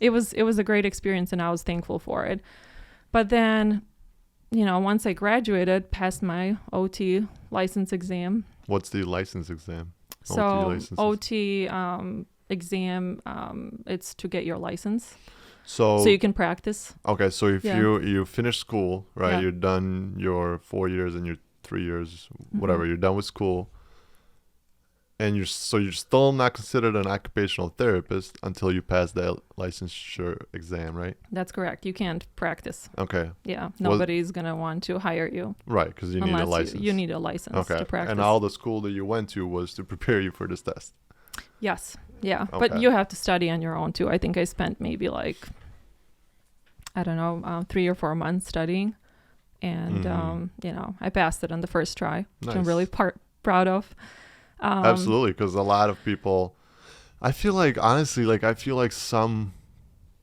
it was a great experience, and I was thankful for it. But then, once I graduated, passed my OT license exam. What's the license exam? So licenses. OT exam, it's to get your license. So So you can practice. okay, so if Yeah. you finish school, right? Yeah. You're done your 4 years and your 3 years, whatever. You're done with school, and you're still not considered an occupational therapist until you pass that licensure exam, right? That's correct. You can't practice. Okay, Yeah. Nobody's going to want to hire you right, because you need a unless license. you need a license Okay, to practice. and all the school that you went to was to prepare you for this test. Yes. Yeah. Okay. But you have to study on your own too. I think I spent maybe like, I don't know, 3 or 4 months studying. And, I passed it on the first try, which I'm Nice. really proud of. Absolutely, because a lot of people, I feel like, honestly, I feel like some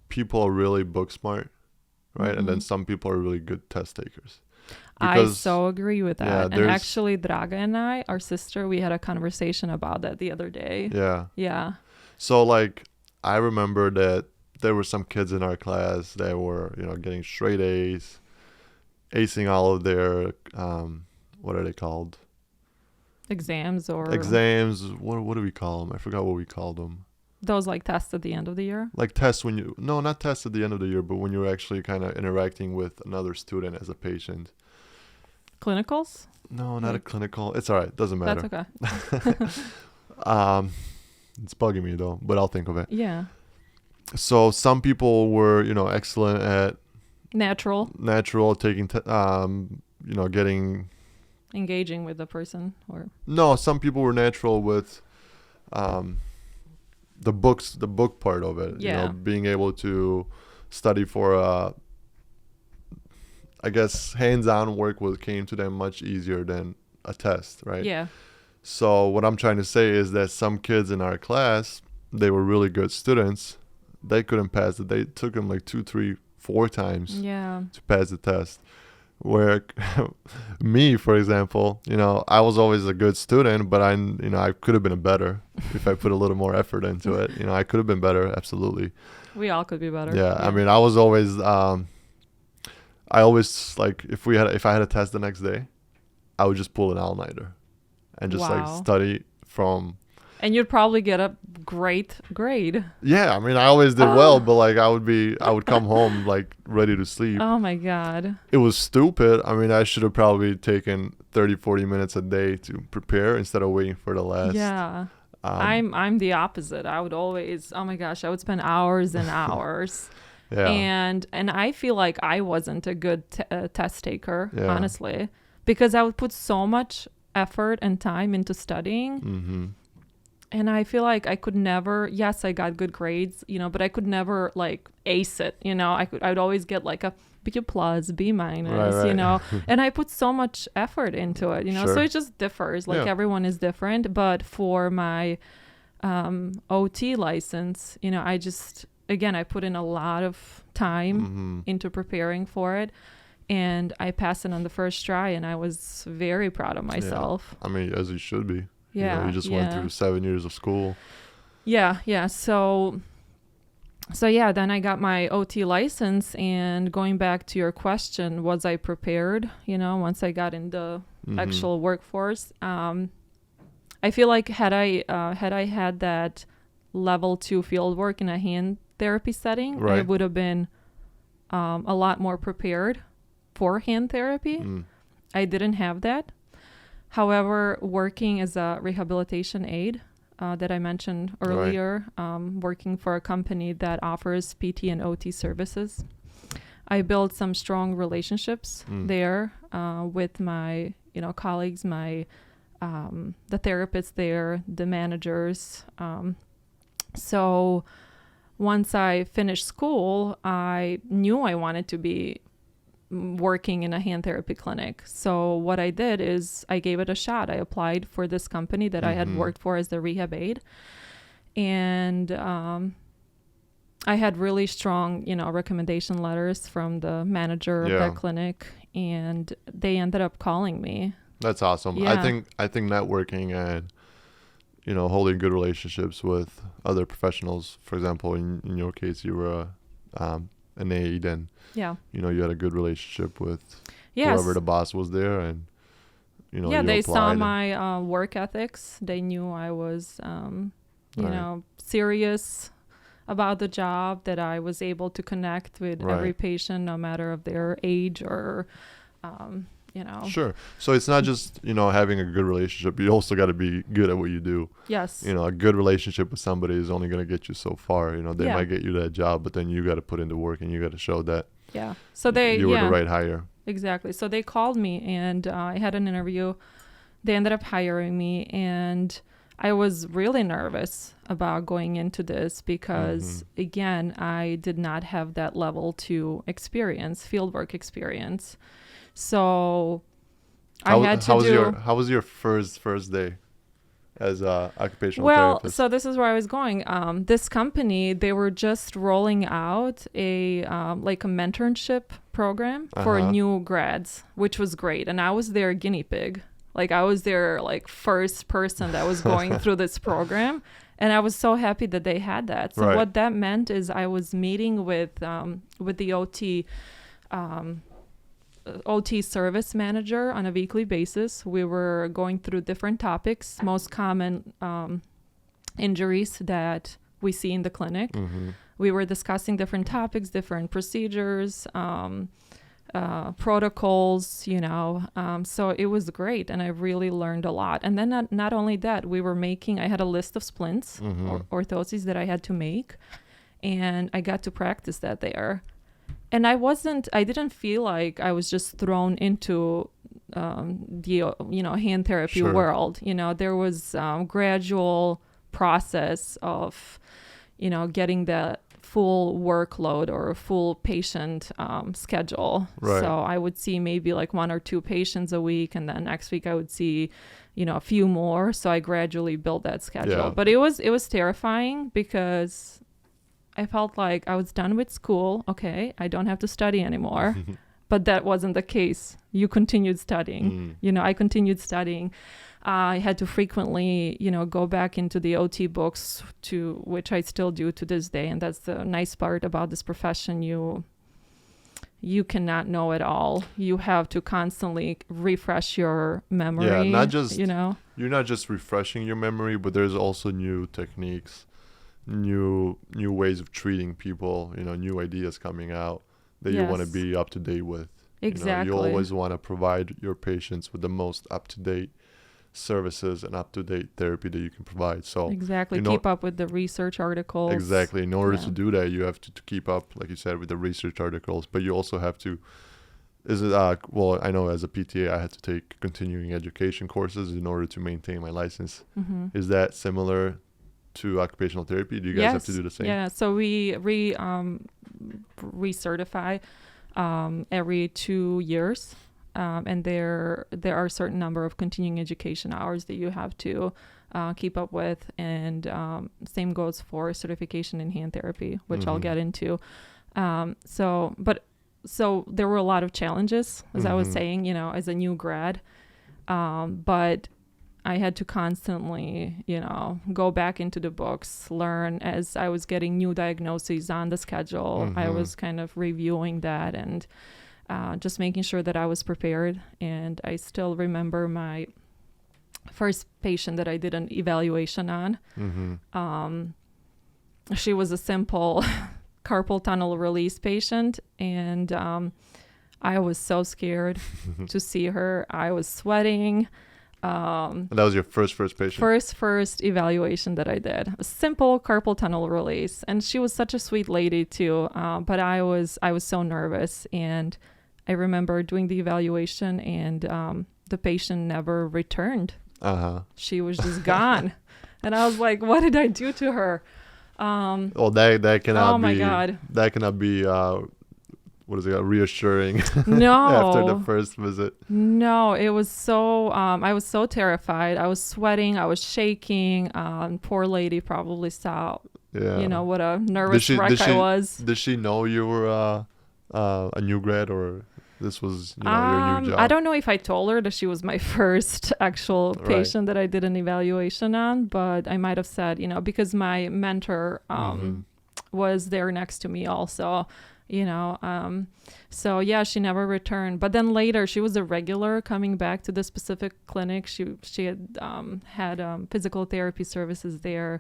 people are really book smart, right? And then some people are really good test takers. I so agree with that. yeah, And there's- actually, Draga and I, our sister, we had a conversation about that the other day. Yeah. Yeah. So I remember that there were some kids in our class that were, getting straight A's, acing all of their, what are they called? Exams or Exams. What do we call them? I forgot what we called them. those like tests at the end of the year. Like tests no, not tests at the end of the year, but when you're actually kind of interacting with another student as a patient. Clinicals? No, not a clinical. It's all right. Doesn't matter. That's okay. It's bugging me though, but I'll think of it. Yeah. So some people were, excellent at Natural. taking, getting. Engaging with the person or No, some people were natural with, the book part of it. Yeah. Being able to study for I guess hands-on work came to them much easier than a test, right? Yeah. So what I'm trying to say is that some kids in our class, they were really good students. They couldn't pass it. They took them like 2, 3, 4 times Yeah. to pass the test. Where me, for example, I was always a good student, but I could have been better if I put a little more effort into it. I could have been better. Absolutely. We all could be better. Yeah. I mean, I was always, I always like if I had a test the next day, I would just pull an all-nighter and just like Wow. study from. And you'd probably get a great grade. Yeah, I mean, I always did well, but like I would come home like ready to sleep. Oh my God. It was stupid. I mean, I should have probably taken 30, 40 minutes a day to prepare instead of waiting for the last. Yeah. Um, I'm the opposite. I would always, oh my gosh, I would spend hours and hours. yeah. And I feel like I wasn't a good test taker, Yeah. honestly, because I would put so much effort and time into studying. Mm-hmm. And I feel like I could never, yes, I got good grades, but I could never like ace it, I would always get like a B plus, B minus, Right. and I put so much effort into it, so Sure. it just differs. Like Yeah. everyone is different. But for my OT license, I put in a lot of time Mm-hmm. into preparing for it. And I passed it on the first try, and I was very proud of myself. I mean, as you should be. Yeah. You just went through 7 years of school. Yeah. So yeah, then I got my OT license, and going back to your question, was I prepared, once I got in the Mm-hmm. actual workforce? I feel like had I had that level 2 field work in a hand therapy setting, I Right. would have been a lot more prepared for hand therapy. Mm. I didn't have that. However, working as a rehabilitation aide that I mentioned earlier, working for a company that offers PT and OT services, I built some strong relationships there with my colleagues, the therapists there, the managers. So once I finished school, I knew I wanted to be working in a hand therapy clinic. So what I did is I gave it a shot. I applied for this company that I had worked for as the rehab aide. And I had really strong, recommendation letters from the manager of that clinic, and they ended up calling me. That's awesome. Yeah. I think networking and holding good relationships with other professionals. For example, in your case, you were an aide, and Yeah. you had a good relationship with Yes. whoever the boss was there, and Yeah, you they saw applied. my work ethics. They knew I was, Right. serious about the job, that I was able to connect with every Right. patient, no matter of their age or, Sure. So it's not just having a good relationship. You also got to be good at what you do. Yes. A good relationship with somebody is only going to get you so far. They Yeah. might get you that job, but then you got to put in the work and you got to show that Yeah. So they, you were yeah, the right hire. exactly. So they called me, and I had an interview. They ended up hiring me, and I was really nervous about going into this because, again, I did not have that level 2 experience, fieldwork experience. So I had to How was your first day as a occupational Well, therapist? so this is where I was going. This company, they were just rolling out a like a mentorship program for new grads, which was great. And I was their guinea pig. Like I was their like first person that was going through this program. And I was so happy that they had that. So Right. what that meant is I was meeting with the OT service manager on a weekly basis. We were going through different topics, most common injuries that we see in the clinic. We were discussing different topics, different procedures, protocols, so it was great, and I really learned a lot. And then not only that, I had a list of splints or orthoses that I had to make, and I got to practice that there. And I didn't feel like I was just thrown into the hand therapy Sure. world. There was gradual process of getting that full workload or a full patient schedule. Right. So I would see maybe like 1 or 2 patients a week, and then next week I would see a few more. So I gradually built that schedule. Yeah. But it was terrifying because I felt like I was done with school. Okay, I don't have to study anymore. But that wasn't the case. You continued studying. I continued studying. I had to frequently, go back into the OT books, which I still do to this day. And that's the nice part about this profession. You you cannot know it all. You have to constantly refresh your memory. Yeah, not just, you know. you're not just refreshing your memory, but there's also new techniques, new ways of treating people, new ideas coming out that you want to Yes. be up to date with. Exactly. You always want to provide your patients with the most up-to-date services and up-to-date therapy that you can provide. So Exactly. Keep up with the research articles. exactly. In order Yeah. to do that, you have to keep up, like you said, with the research articles, but you also have to, well, I know as a PTA, I had to take continuing education courses in order to maintain my license. Mm-hmm. Is that similar to occupational therapy? Do you guys have to do the same? Yeah. So we recertify every 2 years. And there are a certain number of continuing education hours that you have to keep up with, and same goes for certification in hand therapy, which I'll get into. So there were a lot of challenges, as I was saying, as a new grad, but I had to constantly, go back into the books, learn as I was getting new diagnoses on the schedule. I was kind of reviewing that and just making sure that I was prepared. And I still remember my first patient that I did an evaluation on. She was a simple carpal tunnel release patient, and I was so scared to see her. I was sweating. And that was your first patient? First evaluation that I did. A simple carpal tunnel release. And she was such a sweet lady too. But I was so nervous. And I remember doing the evaluation, and the patient never returned. She was just gone. And I was like, what did I do to her? Well, that cannot oh my God. That cannot be what is it, reassuring. No. After the first visit. No, it was so, I was so terrified. I was sweating. I was shaking. Poor lady probably saw, what a nervous wreck I was. Did she know you were a new grad, or this was, your new job? I don't know if I told her that she was my first actual patient that I did an evaluation on, but I might have said, because my mentor was there next to me also. So yeah, she never returned. But then later, she was a regular coming back to the specific clinic. She had physical therapy services there.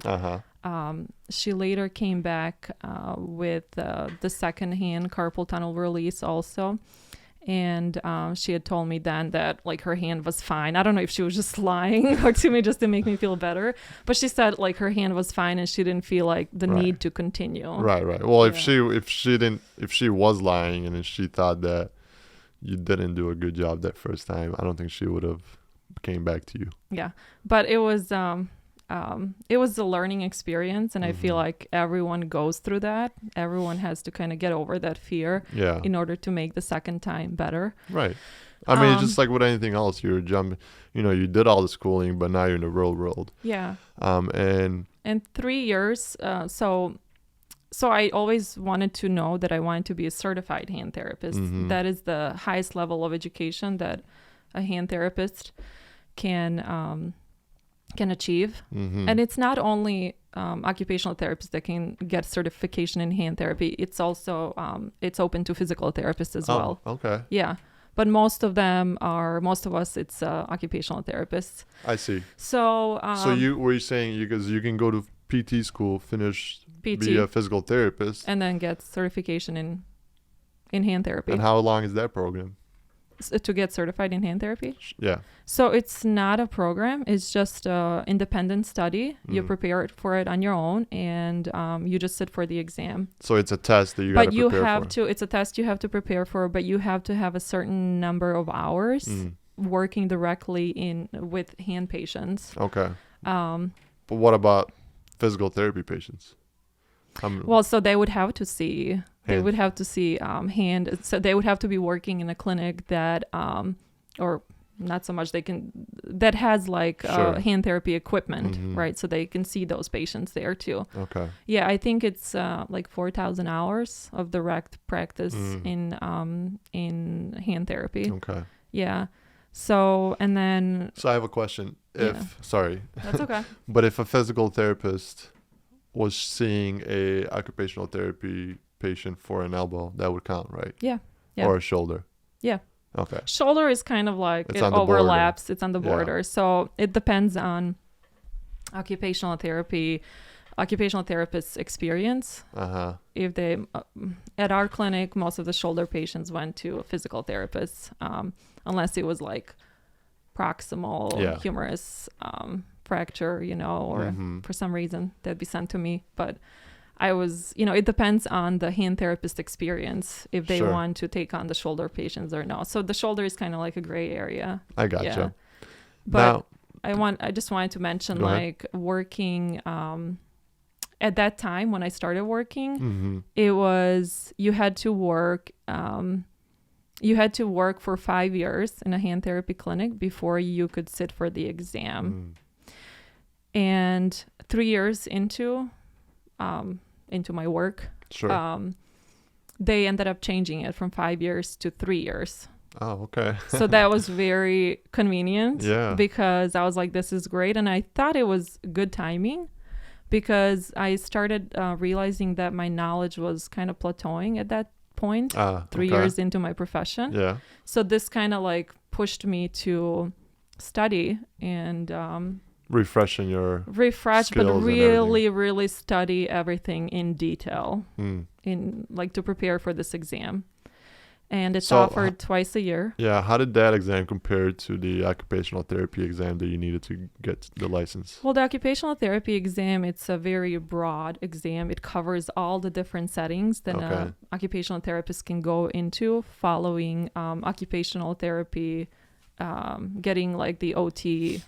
She later came back with the second-hand carpal tunnel release also. And she had told me then that like her hand was fine. I don't know if she was just lying or to me just to make me feel better, but she said like her hand was fine and she didn't feel like the need to continue. Right. Well, if she was lying and if she thought that you didn't do a good job that first time, I don't think she would have came back to you. Yeah, but it was a learning experience, and I feel like everyone goes through that. Everyone has to kind of get over that fear in order to make the second time better. Right. I mean, it's just like with anything else, you're jumping, you did all the schooling, but now you're in the real world. Yeah. And 3 years. So I always wanted to know that I wanted to be a certified hand therapist. That is the highest level of education that a hand therapist can achieve. And it's not only occupational therapists that can get certification in hand therapy. It's also it's open to physical therapists as well. Okay. Yeah, but most of us it's occupational therapists. I see. So were you saying because you can go to PT school, finish PT, be a physical therapist, and then get certification in hand therapy. And how long is that program? To get certified in hand therapy? Yeah. So it's not a program. It's just an independent study. You prepare for it on your own, and you just sit for the exam. So it's a test that you got to prepare for. But you have to, it's a test you have to prepare for, but you have to have a certain number of hours working directly with hand patients. Okay. But what about physical therapy patients? Well, so they would have to see... They would have to see hand. So they would have to be working in a clinic that, or not so much. That has like hand therapy equipment, right? So they can see those patients there too. Okay. Yeah, I think it's like 4,000 hours of direct practice in hand therapy. Okay. Yeah. So and then. So I have a question. Sorry. That's okay. But if a physical therapist was seeing a occupational therapy patient for an elbow, that would count, right? Yeah. Yeah. or shoulder? Yeah. Okay. Shoulder is kind of like It's it on the border. overlaps. It's on the Yeah. border. So it depends on occupational therapist's experience. If they at our clinic, most of the shoulder patients went to a physical therapist, unless it was like proximal humerus fracture, or for some reason they'd be sent to me. But I was, it depends on the hand therapist experience if they want to take on the shoulder patients or no. So the shoulder is kind of like a gray area. I gotcha. Yeah. But now, I just wanted to mention working at that time when I started working, it was you had to work for 5 years in a hand therapy clinic before you could sit for the exam. And 3 years into my work, they ended up changing it from 5 years to 3 years. Oh, okay. So that was very convenient. Yeah. Because I was like, this is great. And I thought it was good timing because I started realizing that my knowledge was kind of plateauing at that point, 3 years into my profession. Yeah. So this kind of like pushed me to study and refresh, but really study everything in detail in like to prepare for this exam. And it's offered twice a year. Yeah. How did that exam compare to the occupational therapy exam that you needed to get the license? Well, the occupational therapy exam, it's a very broad exam. It covers all the different settings that an occupational therapist can go into following occupational therapy, getting like the OT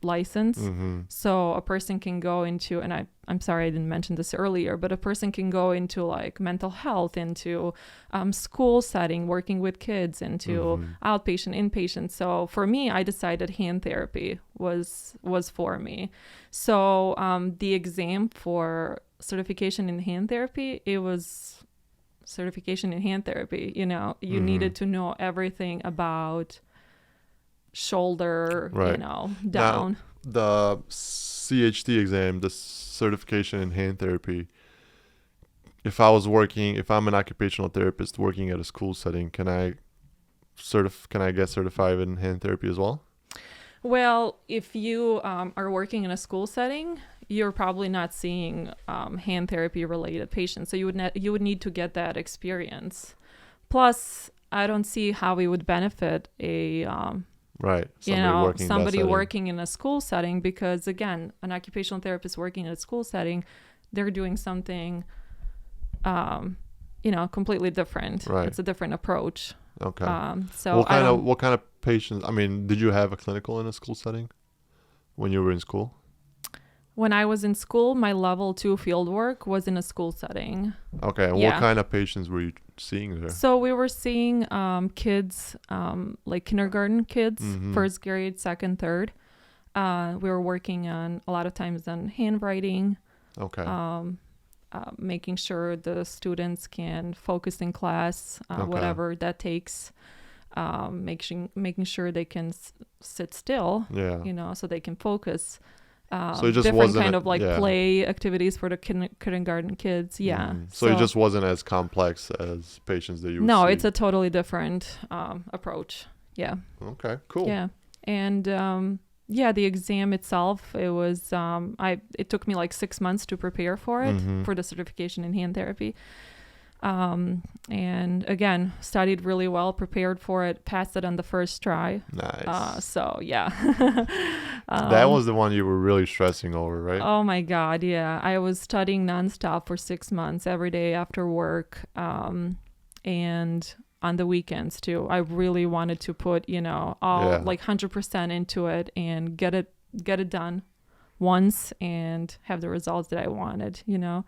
license. So a person can go into, and I'm sorry I didn't mention this earlier, but a person can go into like mental health, into school setting, working with kids, into outpatient, inpatient. So for me, I decided hand therapy was for me. So the exam for certification in hand therapy, it was certification in hand therapy. You needed to know everything about shoulder, down. Now, the CHT exam, the certification in hand therapy, if I'm an occupational therapist working at a school setting, can I get certified in hand therapy as well? Well, if you are working in a school setting, you're probably not seeing hand therapy related patients. So you would need to get that experience. Plus, I don't see how it would benefit somebody working in a school setting, because again, an occupational therapist working in a school setting, they're doing something completely different. It's a different approach. Okay. So what kind of patients, did you have a clinical in a school setting when you were in school? When I was in school, my level 2 field work was in a school setting. Okay. And what kind of patients were you seeing there? So we were seeing kids, like kindergarten kids, first grade, second, third. We were working on a lot of times on handwriting. Okay. Making sure the students can focus in class, whatever that takes. Making sure they can sit still. Yeah. So they can focus. So it just different kind of like play activities for the kindergarten kids. Yeah. So it just wasn't as complex as patients that you would No, see. it's a totally different approach. Yeah. Okay, cool. Yeah. And the exam itself, it was it took me like 6 months to prepare for it, for the certification in hand therapy. And again, studied really well, prepared for it, passed it on the first try. Nice. So yeah. That was the one you were really stressing over, right? Oh my God. Yeah. I was studying nonstop for 6 months, every day after work. And on the weekends too. I really wanted to put, like 100% into it and get it done once and have the results that I wanted, Yeah.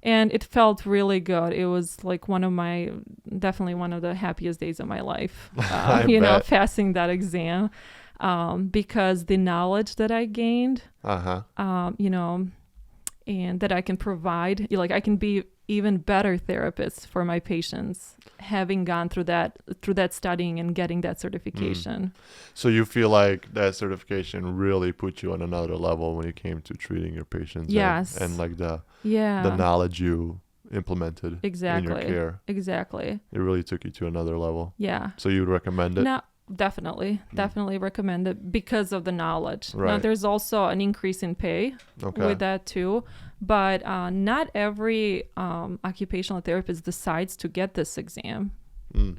And it felt really good. It was like definitely one of the happiest days of my life, passing that exam, because the knowledge that I gained, and that I can provide, like I can be even better therapist for my patients, having gone through that studying and getting that certification. So you feel like that certification really put you on another level when it came to treating your patients? Yes. And like the knowledge you implemented in Exactly. your care. Exactly. It really took you to another level. Yeah. So you would recommend it? No, definitely recommend it because of the knowledge. Now, Right. there's also an increase in pay Okay. with that too, but not every occupational therapist decides to get this exam,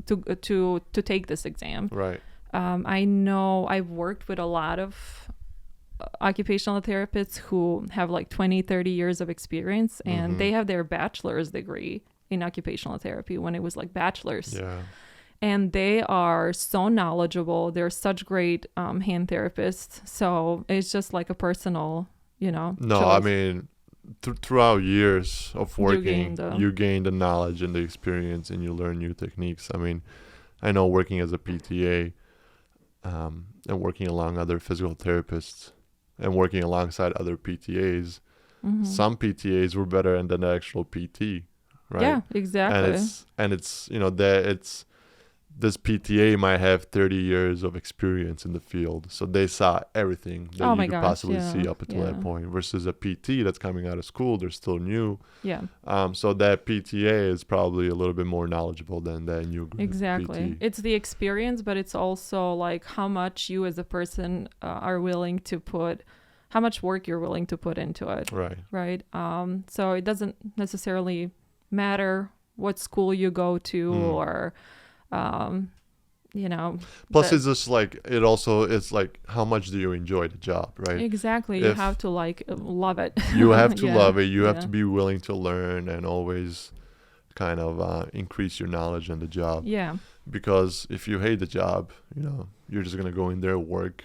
to take this exam. Right. I know I've worked with a lot of occupational therapists who have like 20, 30 years of experience, and they have their bachelor's degree in occupational therapy when it was like bachelor's. Yeah. And they are so knowledgeable. They're such great hand therapists. So it's just like a personal, No, choice. I mean, throughout years of working, gain you gain the knowledge and the experience, and you learn new techniques. I mean, I know working as a PTA and working along other physical therapists and working alongside other PTAs, some PTAs were better than the actual PT, right? Yeah, exactly. And it's this PTA might have 30 years of experience in the field, so they saw everything that you could possibly see up until that point, versus a PT that's coming out of school. They're still new. Yeah. So that PTA is probably a little bit more knowledgeable than that new Exactly. PT. It's the experience, but it's also like how much you as a person are willing to put, how much work you're willing to put into it. Right. Right. So it doesn't necessarily matter what school you go to or Plus it's just like it's like how much do you enjoy the job, right? Exactly. You have to love it. You have to love it. You have Yeah. to be willing to learn and always kind of increase your knowledge on the job. Yeah. Because if you hate the job, you're just going to go in there, work.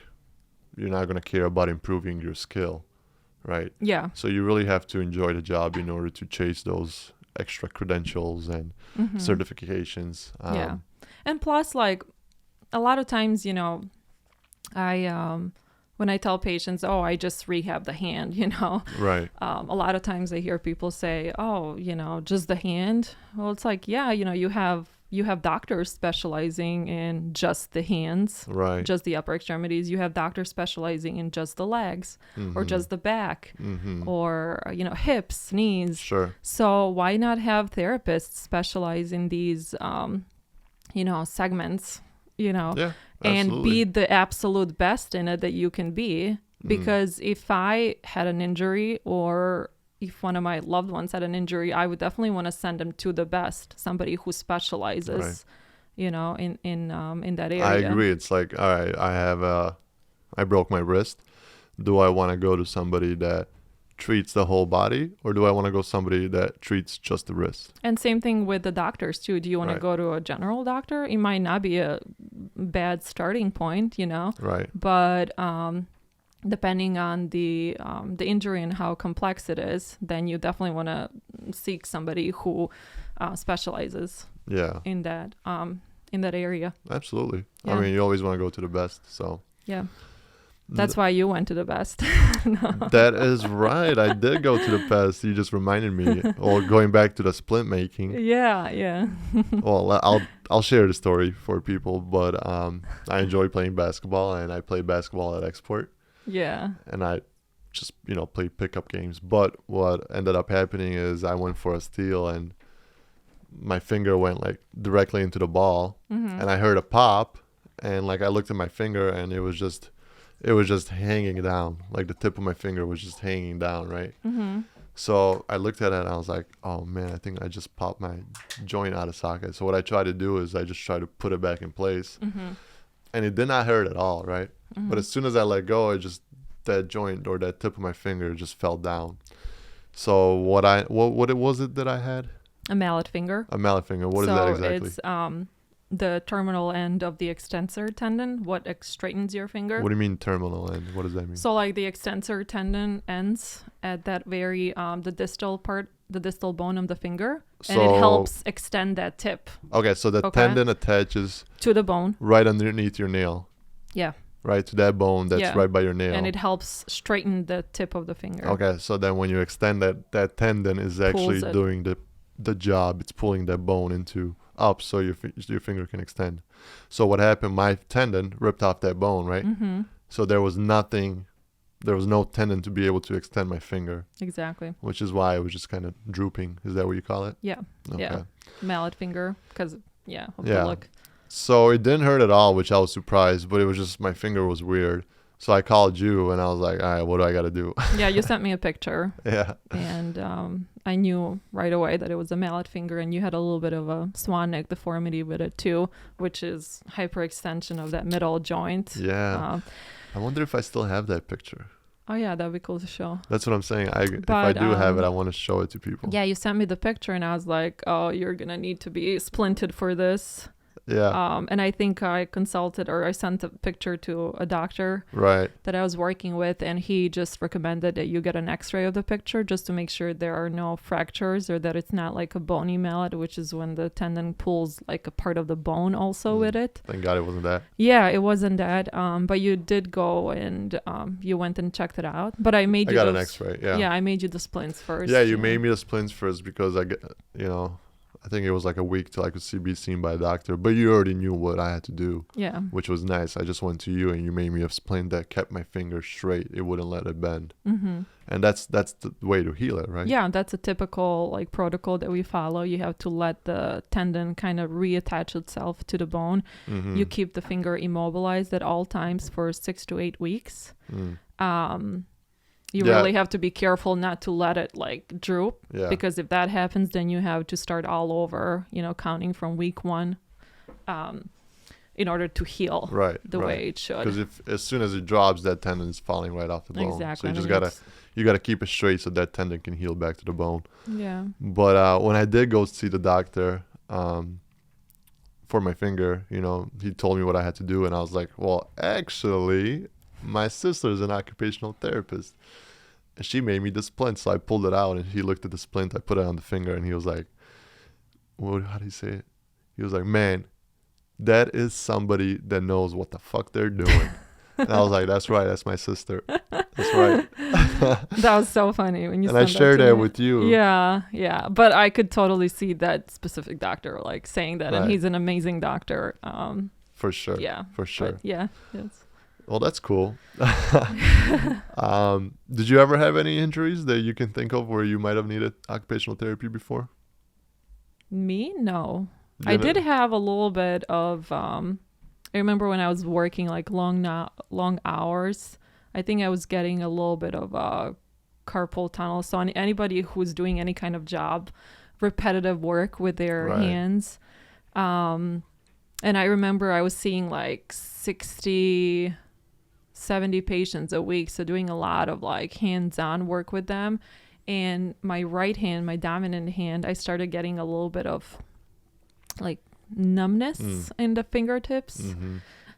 You're not going to care about improving your skill, right? Yeah. So you really have to enjoy the job in order to chase those extra credentials and certifications. Yeah. And plus, like, a lot of times, I when I tell patients, oh, I just rehab the hand, Right. a lot of times I hear people say, oh, just the hand. Well, it's like, yeah, you have doctors specializing in just the hands, Right. just the upper extremities. You have doctors specializing in just the legs or just the back or, hips, knees. Sure. So why not have therapists specialize in these, segments, Yeah. and Absolutely. be the absolute best in it that you can be? Because if I had an injury or if one of my loved ones had an injury, I would definitely want to send them to the best, somebody who specializes, in that area. I agree. It's like, all right, I broke my wrist. Do I want to go to somebody that treats the whole body, or do I want to go somebody that treats just the wrist? And same thing with the doctors too. Do you want to go to a general doctor? It might not be a bad starting point, Right. but depending on the injury and how complex it is, then you definitely want to seek somebody who specializes Yeah. in that area. Absolutely. Yeah. I mean, you always want to go to the best. So Yeah. That's why you went to the best. that is right. I did go to the best. You just reminded me. Or going back to the splint making. Yeah. Well, I'll share the story for people, but I enjoy playing basketball, and I played basketball at Export. Yeah. And I just played pickup games. But what ended up happening is I went for a steal, and my finger went like directly into the ball, and I heard a pop, and like I looked at my finger, and it was just hanging down. Like the tip of my finger was just hanging down, right? So I looked at it and I was like, oh man, I think I just popped my joint out of socket. So what I tried to do is I just tried to put it back in place, and it did not hurt at all, right? But as soon as I let go, that joint or that tip of my finger just fell down. So what was it that I had? A mallet finger. A mallet finger. What is that exactly? It's the terminal end of the extensor tendon, what straightens your finger. What do you mean terminal end? What does that mean? So like the extensor tendon ends at that very the distal bone of the finger, and it helps extend that tip. Okay, so the tendon attaches to the bone right underneath your nail. Yeah. Right, to that bone that's right by your nail. And it helps straighten the tip of the finger. Okay, so then when you extend that tendon is actually doing the job. It's pulling that bone up so your finger can extend. So what happened, my tendon ripped off that bone, right? So there was nothing there was no tendon to be able to extend my finger, Exactly. which is why it was just kind of drooping. Is that what you call it? Yeah. Okay. Yeah. Mallet finger, because of Yeah. the look. So it didn't hurt at all, which I was surprised, but it was just my finger was weird. So I called you and I was like, all right, what do I got to do? Yeah, you sent me a picture. Yeah. And I knew right away that it was a mallet finger, and you had a little bit of a swan neck deformity with it too, which is hyperextension of that middle joint. Yeah. I wonder if I still have that picture. Oh yeah, that'd be cool to show. That's what I'm saying. If I do have it, I want to show it to people. Yeah, you sent me the picture and I was like, oh, you're gonna need to be splinted for this. Yeah. And I think I consulted, or I sent a picture to a doctor Right. that I was working with, and he just recommended that you get an x-ray of the picture just to make sure there are no fractures, or that it's not like a bony mallet, which is when the tendon pulls like a part of the bone also with it. Thank God it wasn't that. Yeah, it wasn't that. But you did go and you went and checked it out. But I made I you got an x-ray. Yeah. Yeah, I made you the splints first. Yeah, you made me the splints first because I think it was like a week till I could be seen by a doctor. But you already knew what I had to do. Yeah. Which was nice. I just went to you and you made me a splint that kept my finger straight. It wouldn't let it bend. Mm-hmm. And that's the way to heal it, right? Yeah, that's a typical like protocol that we follow. You have to let the tendon kind of reattach itself to the bone. Mm-hmm. You keep the finger immobilized at all times for 6 to 8 weeks. You really have to be careful not to let it like droop, because if that happens, then you have to start all over, counting from week 1 in order to heal the way it should. Because as soon as it drops, that tendon is falling right off the bone. Exactly. So you gotta keep it straight so that tendon can heal back to the bone. Yeah. But when I did go see the doctor for my finger, he told me what I had to do, and I was like, well, actually, my sister's an occupational therapist. And she made me the splint, so I pulled it out, and he looked at the splint. I put it on the finger, and he was like, how do you say it? He was like, man, that is somebody that knows what the fuck they're doing. And I was like, that's right, that's my sister. That's right. That was so funny when you and sent I shared that with you. Yeah. But I could totally see that specific doctor like saying that, and he's an amazing doctor. For sure. Yeah. For sure. But yes. Well, that's cool. Did you ever have any injuries that you can think of where you might have needed occupational therapy before? Me? No. I did have a little bit of, I remember when I was working like long hours, I think I was getting a little bit of carpal tunnel. So anybody who's doing any kind of job, repetitive work with their hands. And I remember I was seeing like 60... 70 patients a week, so doing a lot of like hands-on work with them. And my right hand, my dominant hand, I started getting a little bit of like numbness in the fingertips.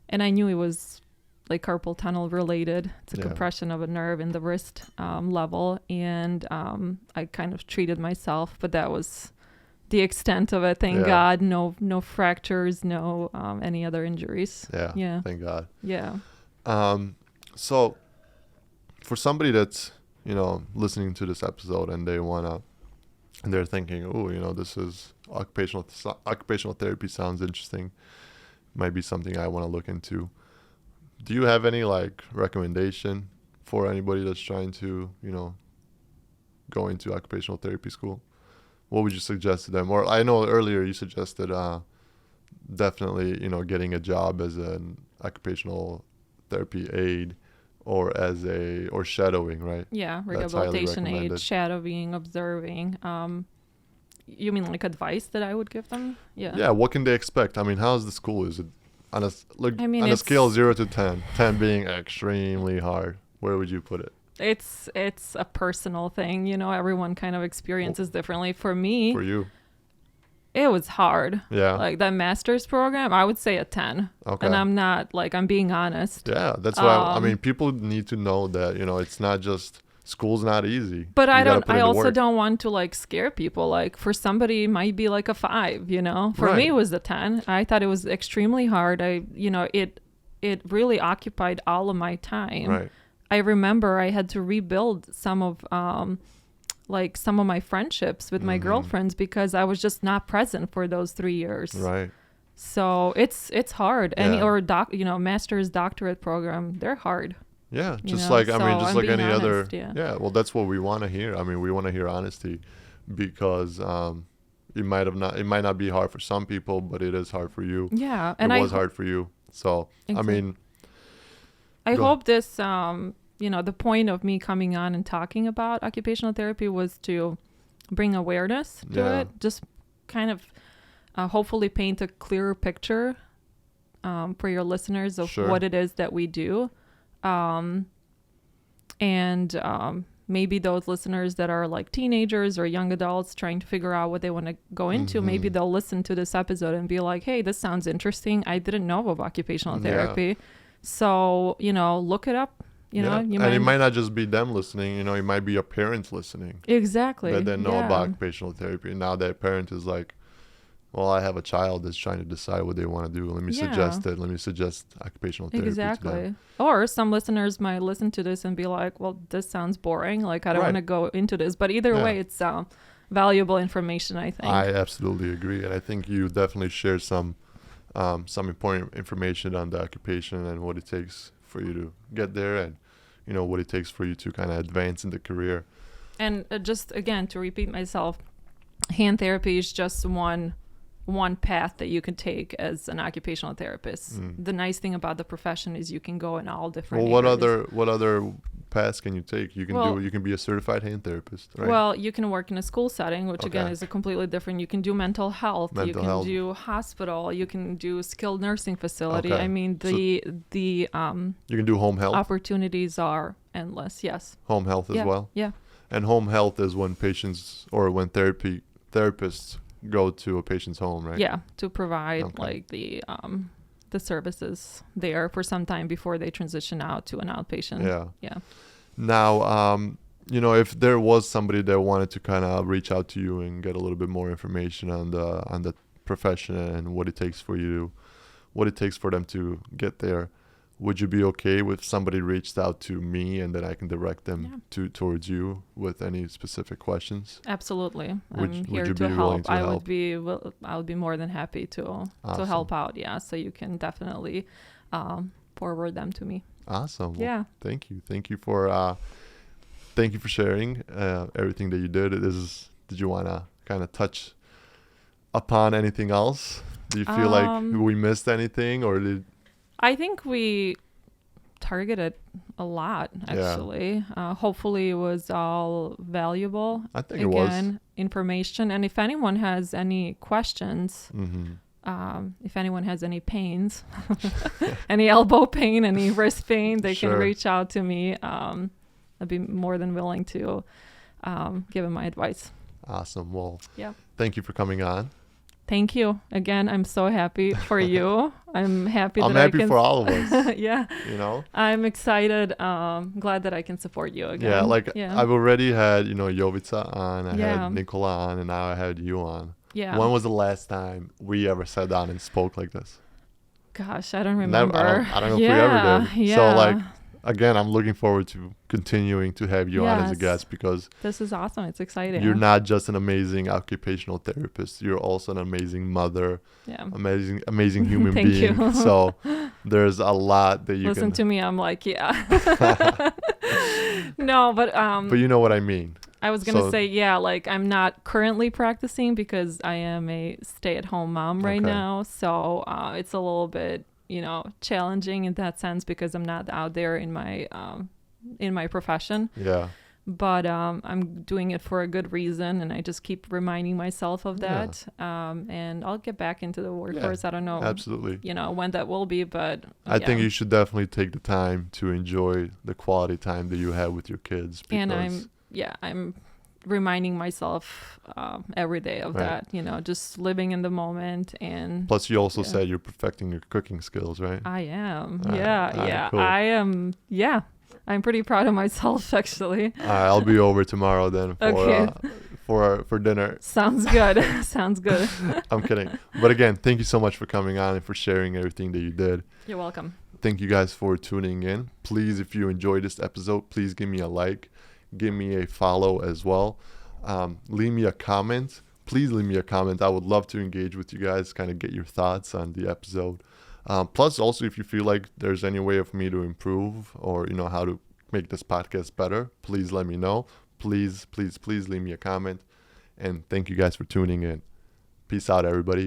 And I knew it was like carpal tunnel related. It's a compression of a nerve in the wrist level. And I kind of treated myself, but that was the extent of it. Thank God. No fractures, no any other injuries. Yeah. Thank God. Yeah. So for somebody that's, listening to this episode and they're thinking, oh, this is occupational therapy sounds interesting. Might be something I want to look into. Do you have any like recommendation for anybody that's trying to, go into occupational therapy school? What would you suggest to them? Or I know earlier you suggested, definitely, getting a job as an occupational therapy aide or shadowing, right? Yeah, rehabilitation aid, shadowing, observing. You mean like advice that I would give them? Yeah, what can they expect? I mean, how's the school? Is it on a scale of 0 to 10, 10 being extremely hard, where would you put it? It's a personal thing, everyone kind of experiences differently. For me, for you, it was hard. Yeah. Like that master's program, I would say a 10. Okay. And I'm not I'm being honest. Yeah, that's why people need to know that, it's not just school's not easy. But I also don't want to scare people. Like for somebody it might be like a 5, For me it was a 10. I thought it was extremely hard. It really occupied all of my time. Right. I remember I had to rebuild some of my friendships with my girlfriends because I was just not present for those 3 years. Right. So it's hard. Master's doctorate program, they're hard. Yeah, you just know? like, I So mean, just I'm like being any other. honest, yeah. Yeah, well, that's what we want to hear. I mean, we want to hear honesty because it might not be hard for some people, but it is hard for you. Yeah, It and was hard for you. So, I mean, I go hope this, the point of me coming on and talking about occupational therapy was to bring awareness to Yeah. it. Just kind of hopefully paint a clearer picture for your listeners of Sure. what it is that we do. And maybe those listeners that are like teenagers or young adults trying to figure out what they want to go into, maybe they'll listen to this episode and be like, hey, this sounds interesting. I didn't know of occupational therapy. So, look it up. You know, and it might not just be them listening, it might be a parent listening exactly that didn't know about occupational therapy. And now that parent is like, well, I have a child that's trying to decide what they want to do. Let me suggest it. Let me suggest occupational therapy to them. Or some listeners might listen to this and be like, well, this sounds boring. Like, I don't want to go into this. But either way, it's valuable information, I think. I absolutely agree. And I think you definitely shared some important information on the occupation and what it takes for you to get there, and what it takes for you to kind of advance in the career. And just again, to repeat myself, hand therapy is just one path that you can take as an occupational therapist. The nice thing about the profession is you can go in all different areas. What other paths can you take? You can be a certified hand therapist, right? Well, you can work in a school setting, which again is a completely different. You can do mental health. You can do hospital. You can do skilled nursing facility. I mean, you can do home health. Opportunities are endless. Yes. Home health as well. Yeah. And home health is when patients or when therapists go to a patient's home, right? Yeah, to provide like the services there for some time before they transition out to an outpatient. Yeah. Now, if there was somebody that wanted to kind of reach out to you and get a little bit more information on the profession and what it takes for them to get there, would you be okay with somebody reached out to me and then I can direct them towards you with any specific questions? Absolutely. I'm here to help. I would be more than happy to help out. Yeah. So you can definitely forward them to me. Awesome. Well, yeah. Thank you. Thank you for sharing everything that you did. Did you want to kind of touch upon anything else? Do you feel like we missed anything, or I think we targeted a lot, actually. Hopefully it was all valuable. I think it was. Information. And if anyone has any questions, if anyone has any pains, any elbow pain, any wrist pain, they can reach out to me. I'd be more than willing to give them my advice. Awesome. Well, thank you for coming on. Thank you. Again, I'm so happy for you. I'm happy that I'm happy for all of us. Yeah. I'm excited. Glad that I can support you again. I've already had, Jovica on, I had Nicola on, and now I had you on. Yeah. When was the last time we ever sat down and spoke like this? Gosh, I don't remember. I don't know if we ever did. Yeah. So again, I'm looking forward to continuing to have you on as a guest, because this is awesome. It's exciting. You're not just an amazing occupational therapist. You're also an amazing mother, amazing human being. You. So there's a lot that you listen to me. I'm like, no, but you know what I mean. I was gonna say, I'm not currently practicing because I am a stay-at-home mom right now. So it's a little bit challenging in that sense because I'm not out there in my profession. Yeah. But I'm doing it for a good reason, and I just keep reminding myself of that. And I'll get back into the workforce. I don't know. Absolutely. When that will be, but I think you should definitely take the time to enjoy the quality time that you have with your kids. And I'm reminding myself every day of that, just living in the moment. And plus you also said you're perfecting your cooking skills, right? I am. Cool. I am. I'm pretty proud of myself, actually. I'll be over tomorrow then for dinner. Sounds good. Sounds good. I'm kidding. But again, thank you so much for coming on and for sharing everything that you did. You're welcome. Thank you guys for tuning in. Please, if you enjoyed this episode, please give me a like. Give me a follow as well. Leave me a comment. Please leave me a comment. I would love to engage with you guys, kind of get your thoughts on the episode. Plus, also, if you feel like there's any way of me to improve or, how to make this podcast better, please let me know. Please, please, please leave me a comment. And thank you guys for tuning in. Peace out, everybody.